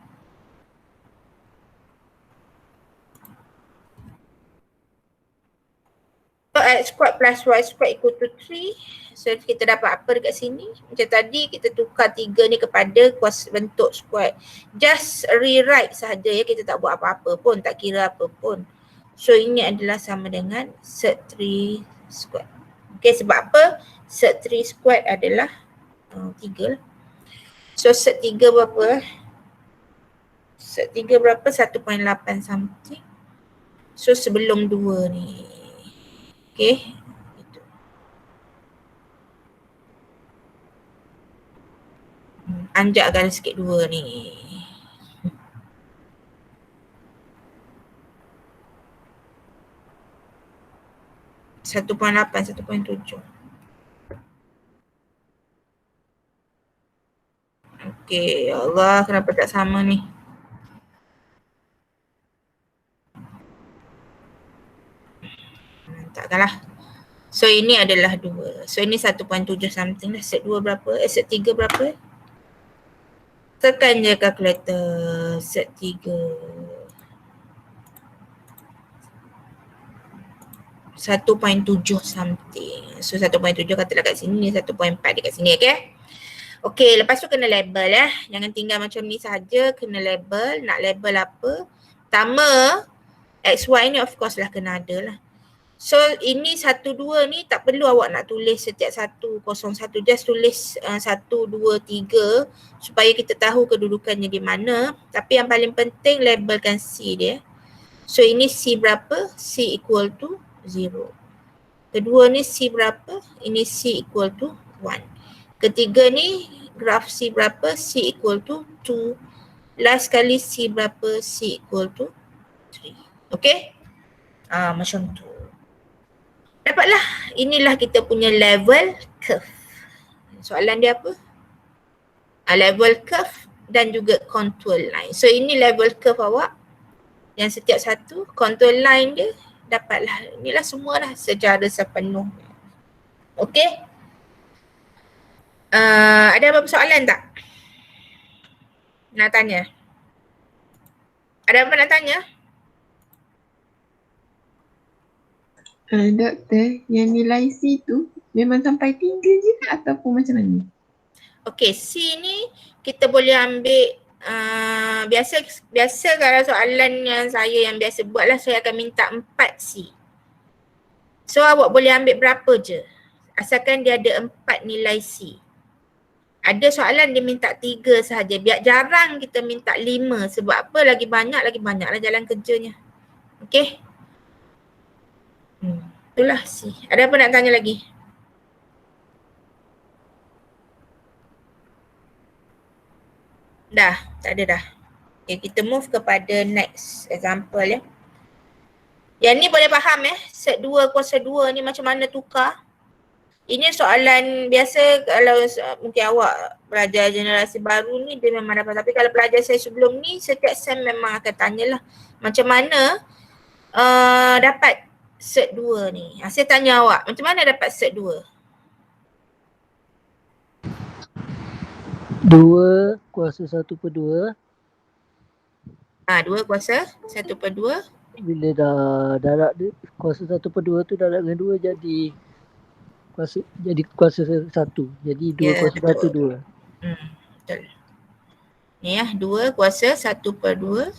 So X squared plus Y squared equal to 3. So kita dapat apa dekat sini? Macam tadi kita tukar 3 ni kepada kuasa bentuk square. Just rewrite sahaja ya, kita tak buat apa-apa pun, tak kira apa pun. So ini adalah sama dengan set 3 square. Okay, sebab apa? Set 3 square adalah 3 lah. So set 3 berapa? Set 3 berapa? 1.8 something. So sebelum 2 ni. Okay. Anjakkan sikit 2 ni. Satu point 7. Okey, ya Allah, kenapa tak sama ni? Takkanlah. So ini adalah 2. So ini 1.7 something lah. Set 2 berapa? Set 3 berapa? Tekan je kalkulator. Set 3. 1.7 something. So 1.7 katalah kat sini, 1.4 dekat sini, okay? Okay, lepas tu kena label ya. Jangan tinggal macam ni sahaja, kena label. Nak label apa? Pertama, XY ni of course lah kena ada lah. So ini 1, 2 ni tak perlu awak nak tulis setiap 1, 01. Just tulis 1, 2, 3 supaya kita tahu kedudukannya di mana. Tapi yang paling penting labelkan C dia. So ini C berapa? C equal to 0. Kedua ni C berapa? Ini C equal to 1. Ketiga ni graf C berapa? C equal to 2. Last kali C berapa? C equal to 3. Okay? Macam tu. Dapatlah. Inilah kita punya level curve. Soalan dia apa? Level curve dan juga contour line. So ini level curve awak. Yang setiap satu contour line dia dapatlah. Inilah semua lah secara sepenuh. Okay? Ada apa-apa soalan tak? Nak tanya? Ada apa nak tanya? Doktor, yang nilai C tu memang sampai 3 je ke ataupun macam mana? Okay, C ni kita boleh ambil biasa kalau soalan yang saya yang biasa buat lah, saya akan minta 4 C. So awak boleh ambil berapa je asalkan dia ada 4 nilai C. Ada soalan dia minta 3 sahaja. Biar jarang kita minta 5. Sebab apa? Lagi banyaklah jalan kerjanya. Okay? Itulah C. Ada apa nak tanya lagi? Dah, tak ada dah. Okay, kita move kepada next example ya. Yang ni boleh faham set 2 kuasa 2 ni macam mana tukar. Ini soalan biasa kalau mungkin awak pelajar generasi baru ni dia memang dapat. Tapi kalau pelajar saya sebelum ni setiap sem memang akan tanyalah macam mana dapat set 2 ni. Saya tanya awak macam mana dapat set 2? 2 kuasa 1/2. 2 kuasa 1/2. Bila dah darab dia kuasa 1/2 tu darab dengan 2 jadi jadi kuasa 1. Jadi 2 Ya, kuasa 1 betul. 2. Betul. Ni ya, 2 kuasa 1/2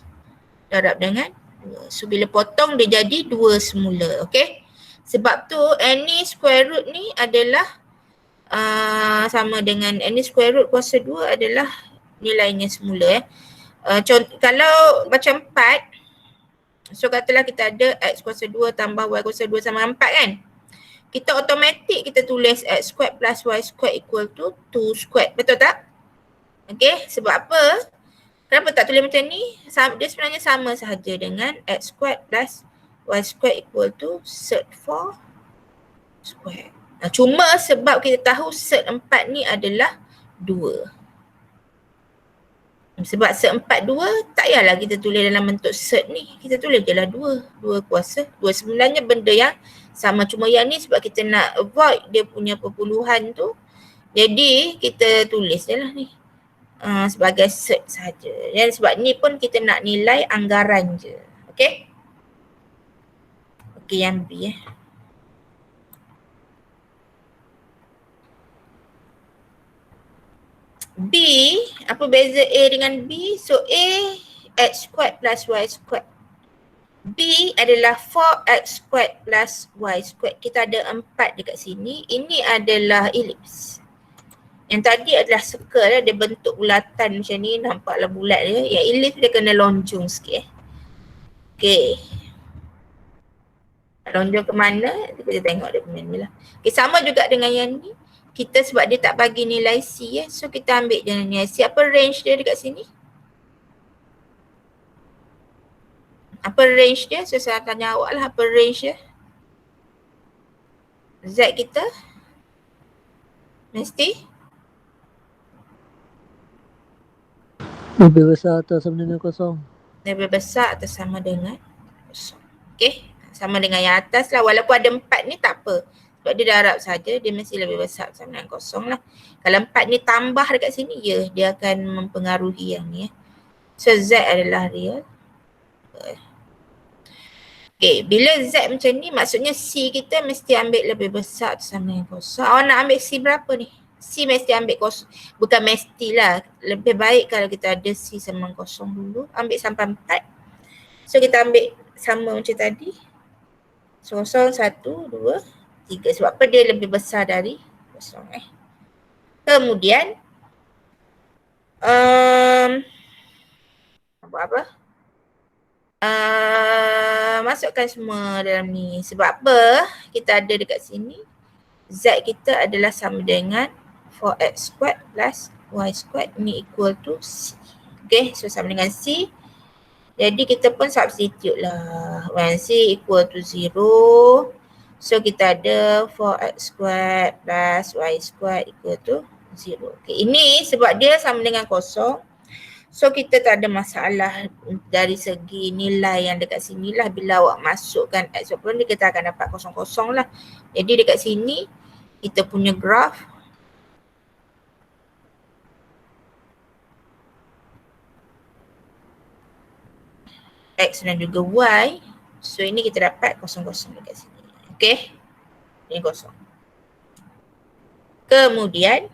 darab dengan 2. So bila potong dia jadi 2 semula. Okay. Sebab tu any square root ni adalah sama dengan any square root kuasa 2 adalah nilainya semula. Kalau macam 4, so katalah kita ada x kuasa 2 tambah y kuasa 2 sama 4 kan. Kita automatik kita tulis x squared plus y squared equal to 2 squared. Betul tak? Okay, sebab apa? Kenapa tak tulis macam ni? Dia sebenarnya sama sahaja dengan x squared plus y squared equal to cert 4 squared. Cuma sebab kita tahu cert 4 ni adalah 2. Sebab cert 4 2, tak payahlah kita tulis dalam bentuk cert ni. Kita tulis je lah 2. 2 kuasa 2. Sebenarnya benda yang sama, cuma yang ni sebab kita nak avoid dia punya perpuluhan tu. Jadi kita tulis je lah ni. Sebagai cert saja. Dan sebab ni pun kita nak nilai anggaran je. Okay? Okay, yang B B, apa beza A dengan B? So A, x squared plus y squared. B adalah 4x squared plus y squared. Kita ada 4 dekat sini. Ini adalah elips. Yang tadi adalah circle, dia bentuk bulatan macam ni, nampaklah bulat dia. Yang elips dia kena lonjong sikit. Okay. Lonjong ke mana? Kita tengok dia punya ni lah. Okay, sama juga dengan yang ni. Kita sebab dia tak bagi nilai C so kita ambil je nilai C. Apa range dia dekat sini? Apa range dia? So saya tanya awak lah, apa range dia? Z kita? Mesti? Lebih besar atau sama dengan kosong? Lebih besar atau sama dengan kosong. Okay, sama dengan yang atas lah. Walaupun ada 4 ni tak apa. Sebab dia darab saja, dia mesti lebih besar sama dengan kosong lah. Kalau 4 ni tambah dekat sini, dia akan mempengaruhi yang ni. So Z adalah real. Okay, bila Z macam ni, maksudnya C kita mesti ambil lebih besar sama dengan kosong. Awak nak ambil C berapa ni? C mesti ambil kosong. Bukan mestilah. Lebih baik kalau kita ada C sama dengan kosong dulu. Ambil sampai 4. So kita ambil sama macam tadi. So 0, 1, 2, 3. Sebab apa? Dia lebih besar dari kosong. Kemudian buat apa? Masukkan semua dalam ni. Sebab apa? Kita ada dekat sini Z kita adalah sama dengan 4x squared plus y squared ni equal to C. Okay, so sama dengan C. Jadi kita pun substitute lah. When C equal to 0, so kita ada 4x squared plus y squared equal to 0. Okay, ini sebab dia sama dengan kosong. So kita tak ada masalah dari segi nilai yang dekat sini lah. Bila awak masukkan x berapa ni, kita akan dapat kosong-kosong lah. Jadi dekat sini kita punya graf x dan juga y. So ini kita dapat kosong-kosong dekat sini. Okay, ini kosong. Kemudian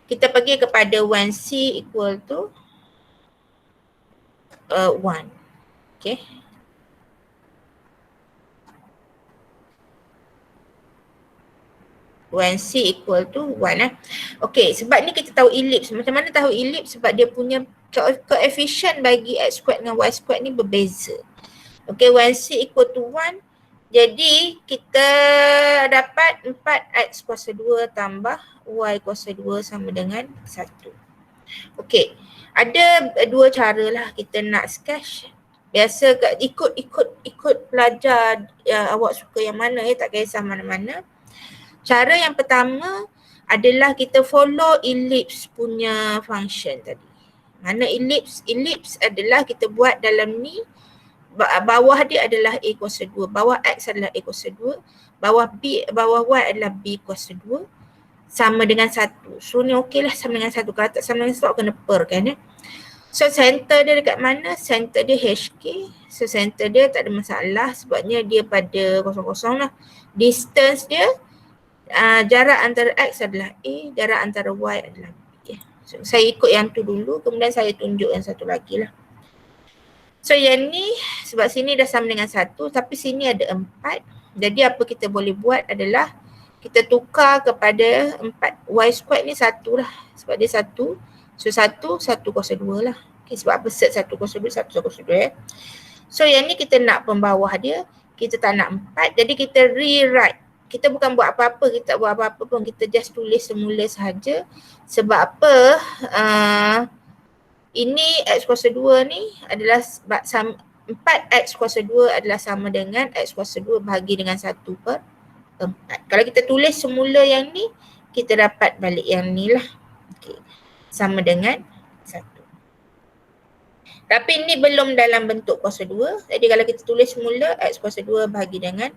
kita pergi kepada 1C equal to 1. Okay. When C equal to 1 Okay, sebab ni kita tahu elips. Macam mana tahu elips? Sebab dia punya koefisien bagi x squared dengan y squared ni berbeza. Okay, when C equal to 1, jadi kita dapat 4x kuasa 2 tambah y kuasa 2 sama dengan 1. Okay, ada dua cara lah kita nak sketch. Biasa ikut pelajar awak suka yang mana tak kisah mana-mana. Cara yang pertama adalah kita follow ellipse punya function tadi. Mana ellipse? Ellipse adalah kita buat dalam ni, bawah dia adalah A kuasa 2, bawah X adalah A kuasa 2, bawah Y adalah B kuasa 2 sama dengan 1. So ni okey lah sama dengan 1. Kalau tak sama dengan 1 kena per kan So center dia dekat mana? Center dia HK. So center dia tak ada masalah sebabnya dia pada kosong-kosong lah. Distance dia jarak antara X adalah A, jarak antara Y adalah B. So, saya ikut yang tu dulu, kemudian saya tunjuk yang satu lagi lah. So yang ni sebab sini dah sama dengan 1 tapi sini ada 4. Jadi apa kita boleh buat adalah kita tukar kepada 4. Y squared ni 1 lah sebab dia 1. So 1 kuasa 2 lah. Okay, sebab apa set 1 kuasa 2, 1 kuasa 2 So yang ni kita nak pembawah dia, kita tak nak 4. Jadi kita rewrite. Kita bukan buat apa-apa, kita tak buat apa-apa pun. Kita just tulis semula sahaja. Sebab apa? Ini X kuasa 2 ni adalah 4X kuasa 2 adalah sama dengan X kuasa 2 bahagi dengan 1/4. Kalau kita tulis semula yang ni, kita dapat balik yang ni lah. Okay. Sama dengan 1. Tapi ni belum dalam bentuk kuasa 2. Jadi kalau kita tulis semula X kuasa 2 bahagi dengan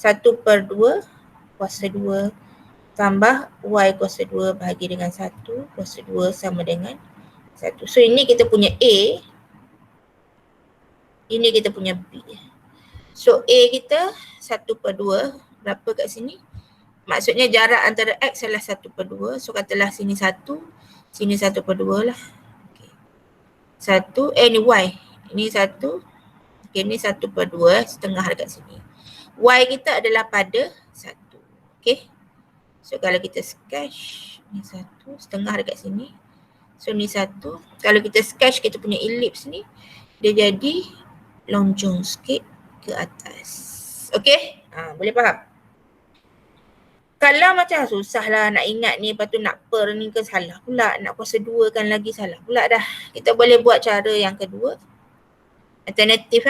1/2 kuasa 2 tambah Y kuasa 2 bahagi dengan 1 kuasa 2 sama dengan 1. So ini kita punya A. Ini kita punya B. So A kita 1/2. Berapa kat sini? Maksudnya jarak antara X adalah 1/2. So katalah sini 1. Sini 1/2 lah. Okay. 1. Ni Y. Ini 1. Okay, ni 1/2. Setengah dekat sini. Y kita adalah pada 1. Okay. So kalau kita sketch. Ni 1. Setengah dekat sini. So ni 1. Kalau kita sketch kita punya ellipse ni, dia jadi lonjong sikit ke atas. Okay? Boleh faham? Kalau macam susah lah nak ingat ni, lepas tu nak per ni ke salah pula. Nak kuasa 2 kan lagi salah pula dah. Kita boleh buat cara yang kedua. Alternatif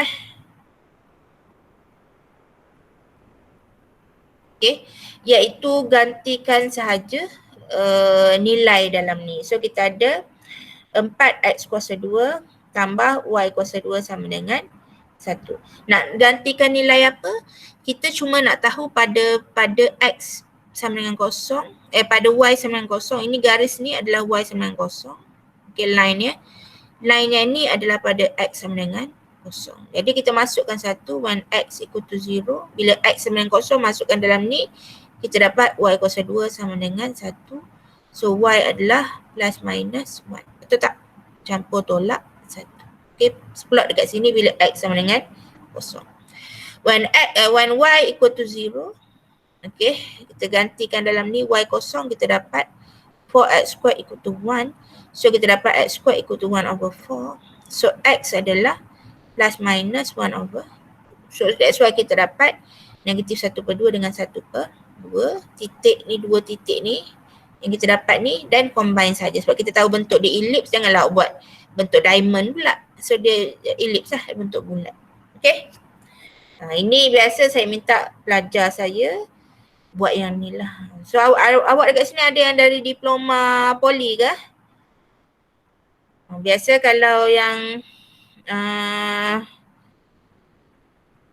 Okay. Iaitu gantikan sahaja nilai dalam ni. So kita ada 4X kuasa 2 tambah Y kuasa 2 sama dengan 1. Nak gantikan nilai apa? Kita cuma nak tahu pada X sama dengan kosong, pada Y sama dengan kosong. Ini garis ni adalah Y sama dengan kosong. Okay, line-nya. Line-nya ni adalah pada X sama dengan kosong. Jadi kita masukkan 1 when X equal to 0. Bila X sama dengan kosong, masukkan dalam ni. Kita dapat Y kuasa 2 sama dengan 1. So Y adalah plus minus 1. Betul tak? Campur tolak 1. Okay, plot dekat sini bila X sama dengan kosong. When Y equal to 0, okay, kita gantikan dalam ni Y kosong, kita dapat 4X squared equal to 1. So kita dapat X squared equal to 1/4. So X adalah plus minus 1/2. So that's why kita dapat negatif 1/2 dengan 1/2. Titik ni, 2 titik ni yang kita dapat ni dan combine saja. Sebab kita tahu bentuk dia ellipse, janganlah buat bentuk diamond pula. So dia ellipse lah, bentuk bulat. Okay. Ini biasa saya minta pelajar saya buat yang ni lah. So awak dekat sini ada yang dari diploma poli ke? Biasa kalau yang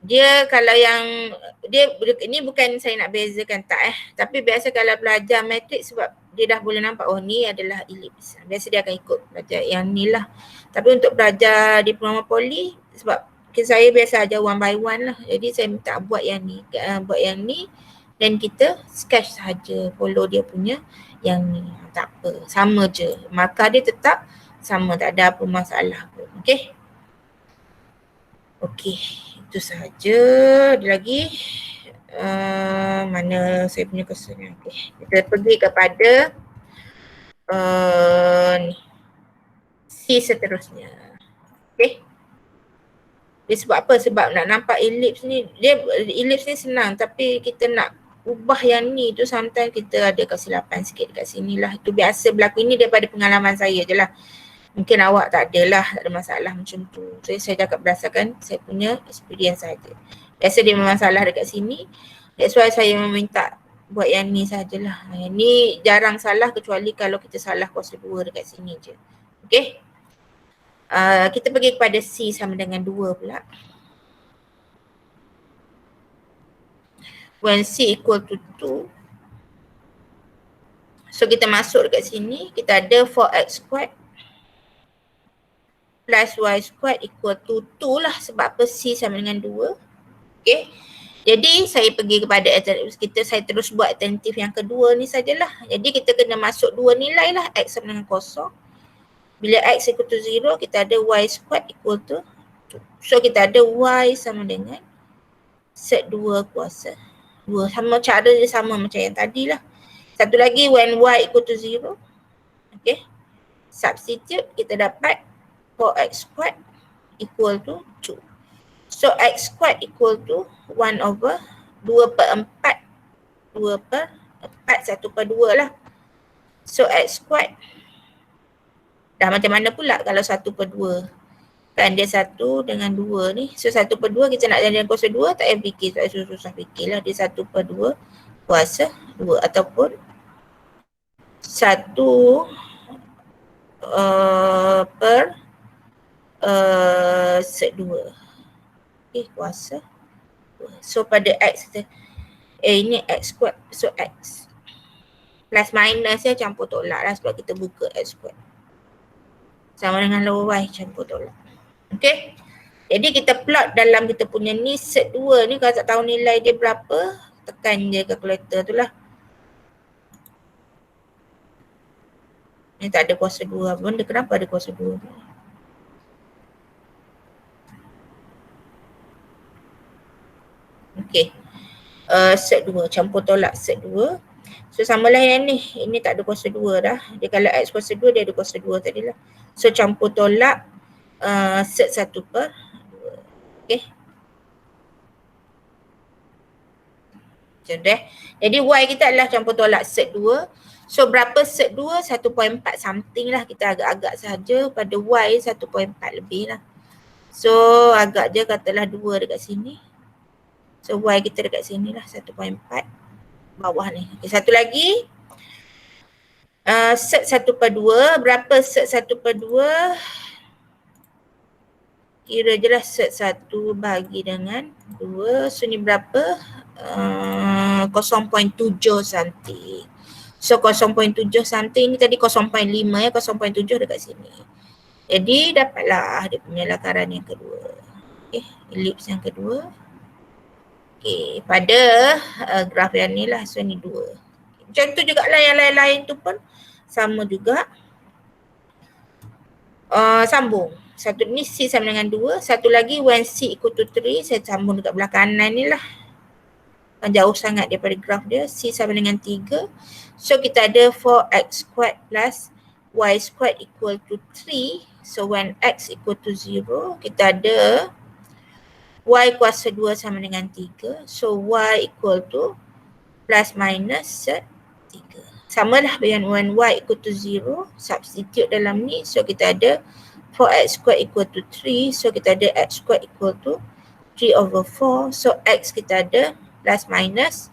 dia kalau yang dia ni bukan saya nak bezakan tak tapi biasa kalau belajar matrik sebab dia dah boleh nampak ni adalah ellipse. Biasa dia akan ikut belajar yang ni lah. Tapi untuk belajar diploma poli sebab saya biasa ajar one by one lah. Jadi saya minta buat yang ni, dan kita sketch sahaja, follow dia punya yang ni. Tak apa, sama je. Markah dia tetap sama, tak ada apa masalah pun. Okay. Okay, itu sahaja. Ada lagi mana saya punya kesan. Okay. Kita pergi kepada ni. C seterusnya. Okay. Dia sebab apa? Sebab nak nampak ellipse ni, ellipse ni senang tapi kita nak ubah yang ni tu sometimes kita ada kesilapan sikit dekat sini lah. Itu biasa berlaku, ini daripada pengalaman saya je lah. Mungkin awak tak ada lah, tak ada masalah macam tu. So saya cakap berdasarkan saya punya experience saja. Biasa dia memang salah dekat sini. That's why saya meminta buat yang ni sajalah. Yang ni jarang salah kecuali kalau kita salah kuasa 2 dekat sini je. Okay. Kita pergi kepada C sama dengan 2 pula. When C equal to 2. So kita masuk dekat sini, kita ada 4x squared plus y squared equal to 2 lah, sebab apa c sama dengan 2. Okay. Jadi saya pergi kepada saya terus buat alternatif yang kedua ni sajalah. Jadi kita kena masuk dua nilai lah, x sama dengan kosong. Bila x equal to 0, kita ada y squared equal to 2. So kita ada y sama dengan set 2 kuasa 2. Sama cara dia sama macam yang tadi lah. Satu lagi when y equal to 0. Okay. Substitute, kita dapat 4x squared equal to 2. So x squared equal to 1 over 2 per 4. 2 per 4, 1 per 2 lah. So x squared dah macam mana pula kalau 1 per 2. Kan dia 1 dengan 2 ni. So 1 per 2 kita nak jadikan kuasa 2, tak payah fikir, tak payah susah fikir lah. Dia 1 per 2 kuasa 2 ataupun 1 per set 2. Okay, kuasa 2. So pada x kita, ini x squared, so x. Plus minus ya campur tolak lah sebab kita buka x squared. Sama dengan lower y campur tolak. Okay. Jadi kita plot dalam kita punya ni set 2 ni, kalau tak tahu nilai dia berapa, tekan je kalkulator tu lah. Ni tak ada kuasa 2 pun, kenapa ada kuasa 2 tu? Okay. Set 2, campur tolak set 2. So samalah yang ni, ini tak ada kuasa 2 dah. Dia kalau x kuasa 2, dia ada kuasa 2 tadi lah. So campur tolak set 1 per 2. Okay. Macam tu Jadi y kita adalah campur tolak set 2. So berapa set 2? 1.4 something lah. Kita agak-agak saja pada y 1.4 lebih lah. So agak je katalah 2 dekat sini. So y kita dekat sini lah 1.4 bawah ni. Okay, satu lagi set 1 per 2. Berapa set 1 per 2? Kira je lah set 1 bagi dengan 2. So ni berapa? 0.7 something. So 0.7 something ni tadi 0.5 ya, 0.7 dekat sini. Jadi dapatlah dia punya lakaran yang kedua. Okay, elips yang kedua. Okay, pada graf yang ni lah, so ni 2. Okay, macam tu jugalah yang lain-lain tu pun sama juga. Sambung. Satu ni C sama dengan 2. Satu lagi when C equal to 3, saya sambung dekat belah kanan ni lah. Jauh sangat daripada graf dia. C sama dengan 3. So kita ada 4x squared plus y squared equal to 3. So when x equal to 0, kita ada y kuasa 2 sama dengan 3. So y equal to plus minus set 3. Samalah dengan when y equal to 0, substitute dalam ni. So kita ada 4x squared equal to 3. So kita ada x squared equal to 3 over 4. So x kita ada plus minus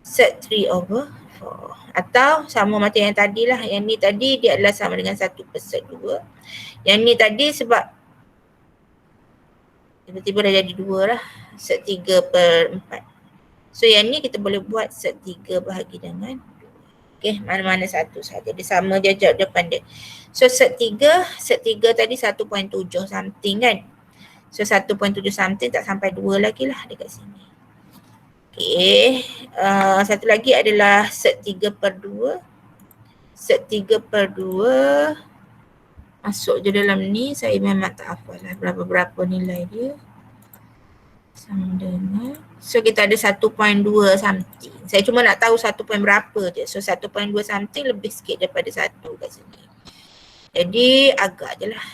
set 3 over 4. Atau sama macam yang tadi lah. Yang ni tadi dia adalah sama dengan 1 per set 2. Yang ni tadi sebab tiba-tiba dah jadi 2 lah. Set 3 per 4. So yang ni kita boleh buat set 3 bahagi dengan 2. Okay, mana-mana satu saja. Dia sama je depan dia. So set 3 tadi 1.7 something kan. So 1.7 something tak sampai 2 lagi lah dekat sini. Okay, satu lagi adalah set 3 per 2. Set 3 per 2 masuk je dalam ni. Saya memang tak hafal lah berapa-berapa nilai dia. Sama dengan, so kita ada 1.2 something. Saya cuma nak tahu 1 point berapa je. So 1.2 something lebih sikit daripada 1 kat sini. Jadi agak je lah.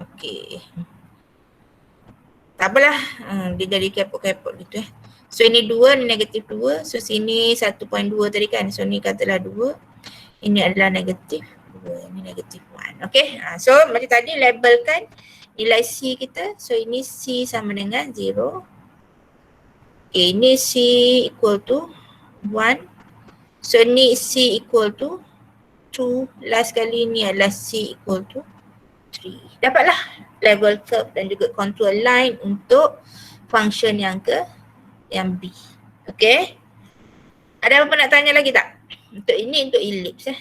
Okay. Tak apalah. Dia jadi kepot-kepot gitu So ini 2, ni negatif 2. So sini 1.2 tadi kan. So ni katalah 2. Ini adalah negatif 2. Ini negatif 1. Okay. So macam tadi labelkan nilai C kita. So ini C sama dengan 0. Okay. Ini C equal to 1. So ni C equal to 2. Last kali ni adalah C equal to 3. Dapatlah level curve dan juga contour line untuk function yang B. Okay. Ada apa nak tanya lagi tak? Untuk ini untuk elips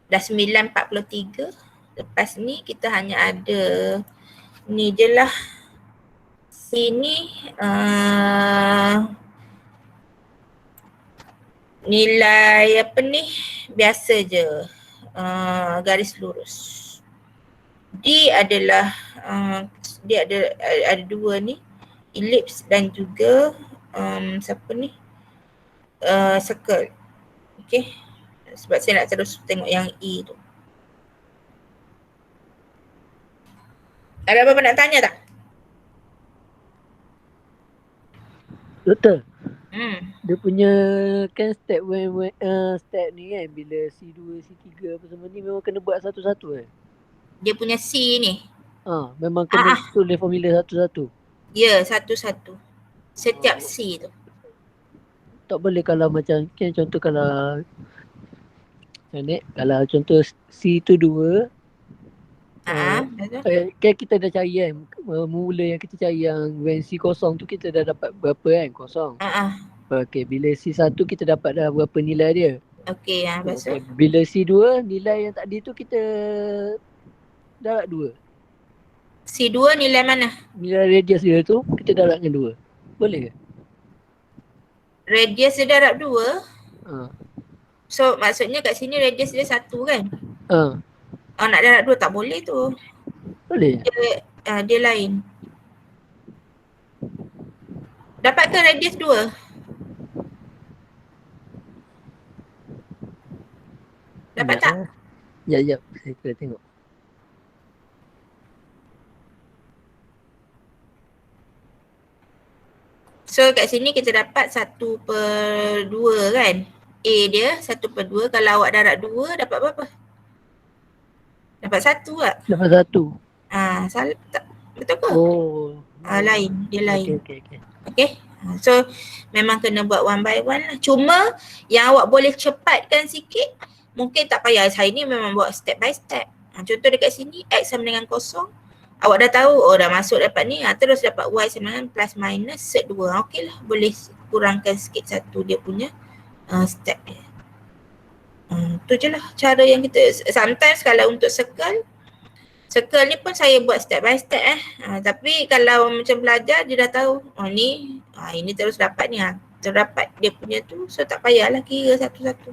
Dah 9.43. Lepas ni kita hanya ada ni je lah. Sini nilai apa ni biasa je, garis lurus. D adalah dia ada dua ni, elips dan juga siapa ni, circle. Okay, sebab saya nak terus tengok yang E tu. Ada apa-apa nak tanya tak? Doktor, Hmm. dia punya kan step step ni kan, bila C2, C3 apa semua ni memang kena buat satu-satu kan? Dia punya C ni. Memang kena tulis formula satu-satu. Ya, satu-satu. Setiap C tu. Tak boleh kalau macam kan contoh kalau macam ni, kalau contoh C tu 2, Betul. kan kita dah cari kan, mula yang kita cari yang when C kosong tu kita dah dapat berapa kan, kosong. Okay, bila C1 kita dapat dah berapa nilai dia. Okey, Okay, bila C2 nilai yang tadi tu kita darab 2. C2 nilai mana? Nilai radius dia tu kita darab dengan 2. Boleh ke? Radius dia darab 2. Ha. So maksudnya kat sini radius dia 1 kan? Ha. Nak darab 2 tak boleh tu. Boleh. Dia lain. Dapatkan radius 2? Dapat tak? Sekejap. Saya kena tengok. So kat sini kita dapat 1/2 kan? A dia 1/2. Kalau awak darab 2 dapat berapa? Dapat 1 tak? Dapat 1. Salah tak? Betul ke? Lain. Dia lain. Okay. So memang kena buat one by one lah. Cuma yang awak boleh cepatkan sikit, mungkin tak payah. Saya ni memang buat step by step. Contoh dekat sini X sama dengan 0. Awak dah tahu, dah masuk dapat ni, terus dapat Y sama dengan plus minus set 2. Okey lah, boleh kurangkan sikit satu dia punya step dia. Tu je lah cara yang kita, sometimes kalau untuk circle ni pun saya buat step by step tapi kalau macam belajar dia dah tahu, ni ini terus dapat ni, terus dapat dia punya tu, so tak payahlah kira satu-satu.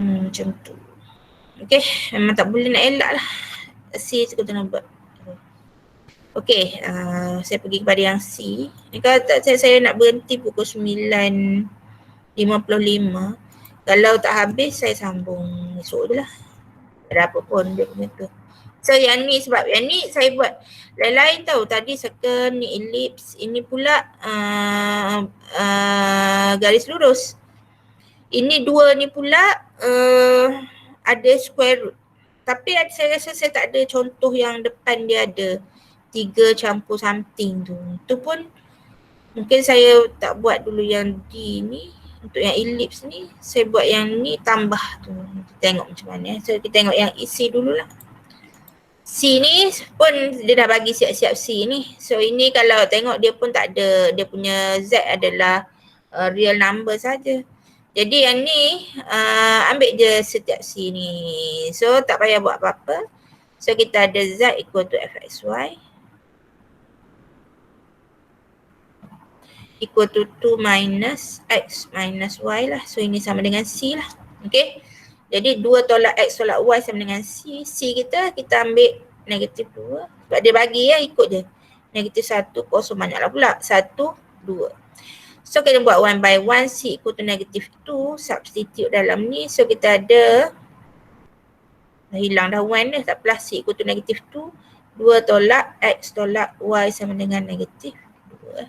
Macam tu. Okay, memang tak boleh nak elak lah. C tu kita nak buat. Okay, saya pergi kepada yang C. Ni kalau tak saya nak berhenti pukul 9.55. Kalau tak habis saya sambung esok je lah. Ada apa pun dia punya tu. So yang ni sebab yang ni saya buat lain-lain tau. Tadi circle, ni ellipse, ini pula garis lurus. Ini dua ni pula ada square root. Tapi saya rasa saya tak ada contoh yang depan dia ada 3 campur something tu. Tu pun mungkin saya tak buat dulu yang D ni. Untuk yang ellipse ni saya buat yang ni tambah tu. Kita tengok macam mana. So kita tengok yang C dululah. C ni pun dia dah bagi siap-siap C ni. So ini kalau tengok dia pun tak ada, dia punya Z adalah real number saja. Jadi yang ni ambil je setiap C ni. So tak payah buat apa-apa. So kita ada Z equal to fxy equal to 2 minus x minus y lah. So ini sama dengan C lah. Okay. Jadi 2 tolak x tolak y sama dengan C. C kita ambil negatif 2. Sebab dia bagi ikut je. Negatif 1 kosong banyaklah pula. 1, 2. So kita buat one by one, C equal to negative 2, substitute dalam ni. So kita ada, hilang dah 1 dah, tak plus C equal to negative 2. 2 tolak X tolak Y sama dengan negatif 2.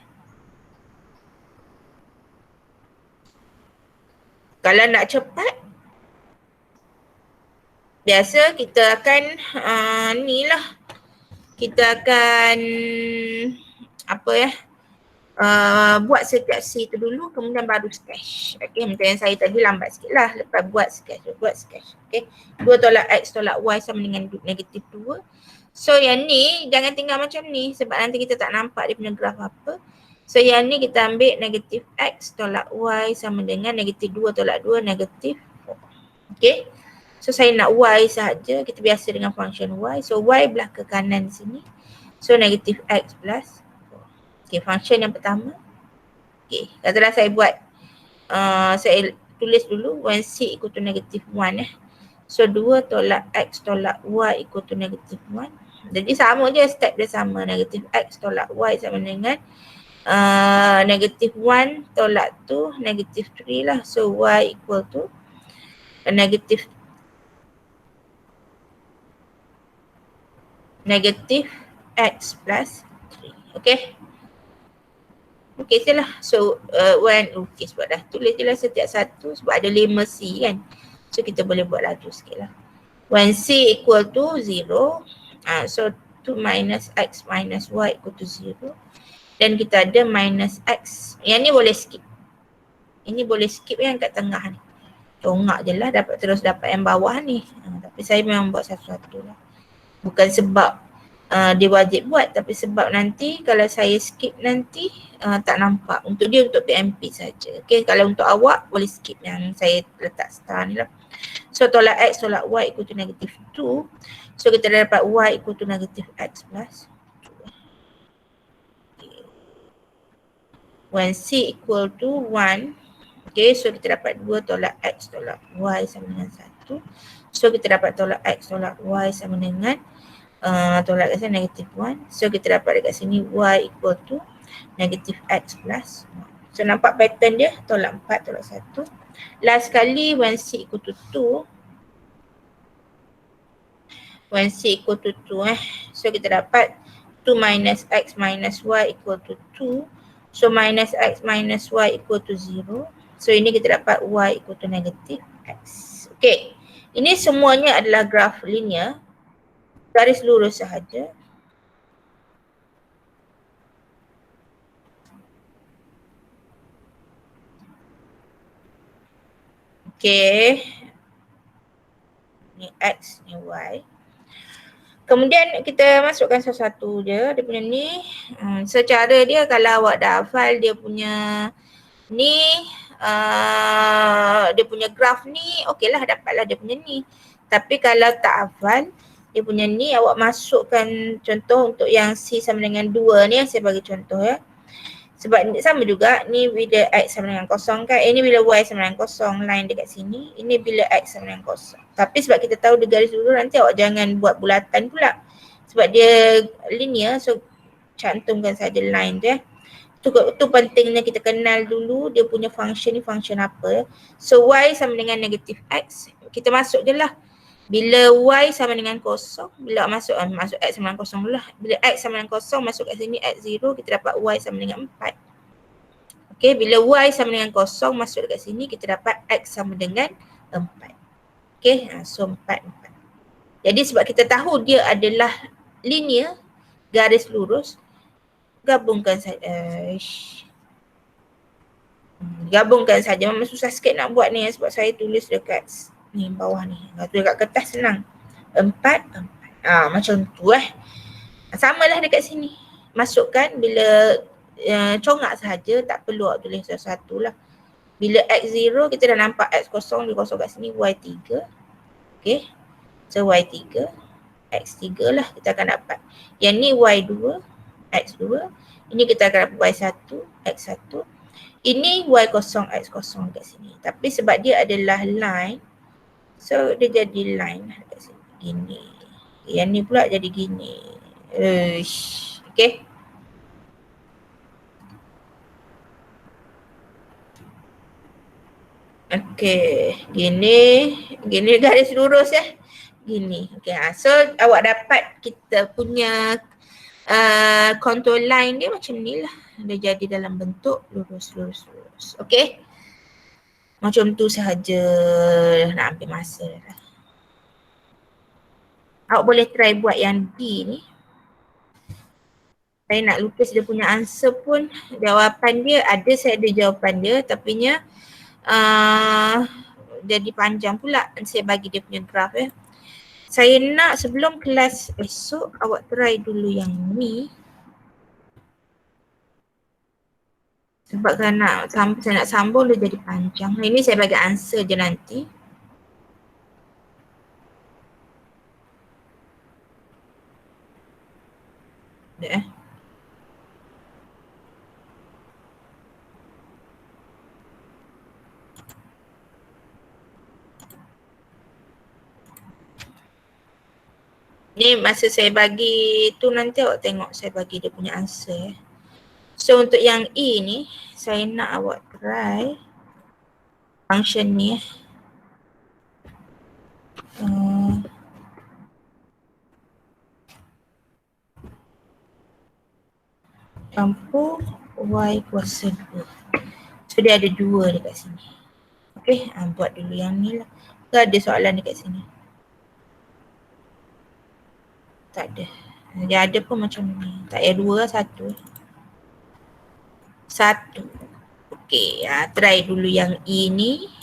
Kalau nak cepat, biasa kita akan ni lah. Kita akan buat setiap C tu dulu, kemudian baru sketch. Okay, macam yang saya tadi lambat sikit lah. Lepas buat sketch. Okay, 2 tolak X tolak Y sama dengan negatif 2. So yang ni jangan tinggal macam ni sebab nanti kita tak nampak dia punya graf apa. So yang ni kita ambil negatif X tolak Y sama dengan negatif 2 tolak 2 negatif 4. Okay. So saya nak Y sahaja, kita biasa dengan function Y. So Y belah ke kanan sini. So negatif X plus 4. Okay, function yang pertama. Okay, katalah saya buat, saya tulis dulu 1C equal to negatif 1 So 2 tolak X tolak Y equal to negatif 1. Jadi sama je, step dia sama. Negatif X tolak Y sama dengan negatif 1 tolak 2 negatif 3 lah. So Y equal to negatif X plus 3. Okay. Okay je lah. So okay, sebab dah tulis je lah setiap satu sebab ada 5C kan. So kita boleh buat laju sikit lah. 1C equal to 0. So 2 minus X minus Y equal to 0. Dan kita ada minus X. Yang ni boleh skip. Ini boleh skip yang kat tengah ni. Congak je lah terus dapat yang bawah ni. Tapi saya memang buat satu-satu lah. Bukan sebab dia wajib buat, tapi sebab nanti kalau saya skip nanti tak nampak. Untuk dia untuk PMP saja. Okay, kalau untuk awak boleh skip yang saya letak star ni lah. So tolak X tolak Y equal to negatif 2. So kita dapat Y equal to negatif X plus 2. 1C equal to 1. Okay, so kita dapat 2 tolak X tolak Y sama dengan 1. So kita dapat tolak X tolak Y sama dengan tolak kat sini negatif 1. So kita dapat dekat sini Y equal to negatif X plus 1. So nampak pattern dia, tolak 4 tolak 1. Last kali 1C equal to 2. 1C equal to 2 So kita dapat 2 minus X minus Y equal to 2. So minus X minus Y equal to 0. So ini kita dapat Y equal to negatif X. Okay. Ini semuanya adalah graf linear. Garis lurus sahaja. Okay. Ni X, ni Y. Kemudian kita masukkan satu-satu je. Dia punya ni. Secara dia kalau awak dah hafal dia punya ni. Dia punya graf ni. Okey lah, dapatlah dia punya ni. Tapi kalau tak hafal. Dia punya ni awak masukkan contoh untuk yang C sama dengan 2 ni. Saya bagi contoh ya. Sebab sama juga ni bila X sama dengan kosong kan. Ini bila Y sama dengan kosong, line dekat sini. Ini bila X sama dengan kosong. Tapi sebab kita tahu dia garis lurus, nanti awak jangan buat bulatan pula. Sebab dia linear, so cantumkan saja line dia. Tu pentingnya kita kenal dulu dia punya function ni function apa. So Y sama dengan negatif X. Kita masuk je lah. Bila Y sama dengan kosong, bila masuk X sama dengan kosong dulu lah. Bila X sama dengan kosong, masuk kat sini X0, kita dapat Y sama dengan 4. Okay, bila Y sama dengan kosong, masuk dekat sini, kita dapat X sama dengan 4. Okay, so 4. Jadi sebab kita tahu dia adalah linear, garis lurus, gabungkan saja. Gabungkan saja. Memang susah sikit nak buat ni sebab saya tulis dekat ni bawah ni. Tulis kat kertas senang. 4. Macam tu Samalah dekat sini. Masukkan bila congak sahaja, tak perlu awak tulis satu-satu lah. Bila X0 kita dah nampak X0 dia kosong kat sini, Y3. Okay. So Y3, X3 lah kita akan dapat. Yang ni Y2, X2. Ini kita akan dapat Y1, X1. Ini Y0, X0 kat sini. Tapi sebab dia adalah line, so dia jadi line kat sini. Gini. Yang ni pula jadi gini. Okay. Okay. Gini garis lurus ya. Gini. Okay. So awak dapat kita punya contour line dia macam ni lah. Dia jadi dalam bentuk lurus. Okay. Macam tu sahaja. Nak ambil masa lah. Awak boleh try buat yang D ni. Saya nak lukis dia punya answer pun. Jawapan dia ada, saya ada jawapan dia. Tapi nya jadi panjang pula. Saya bagi dia punya graf ya. Saya nak sebelum kelas esok awak try dulu yang ni. Sebab kalau saya nak sambung dia jadi panjang. Ini saya bagi answer je nanti. Sekejap Ni masa saya bagi tu nanti awak tengok saya bagi dia punya answer. So untuk yang E ni saya nak awak try function ni campur Y kuasa 2. So dia ada 2 dekat sini. Okay, buat dulu yang ni lah. Ke ada soalan dekat sini? Tak ada. Dia ada pun macam ni. Tak payah 2, 1. 1. Okay, try dulu yang E ni.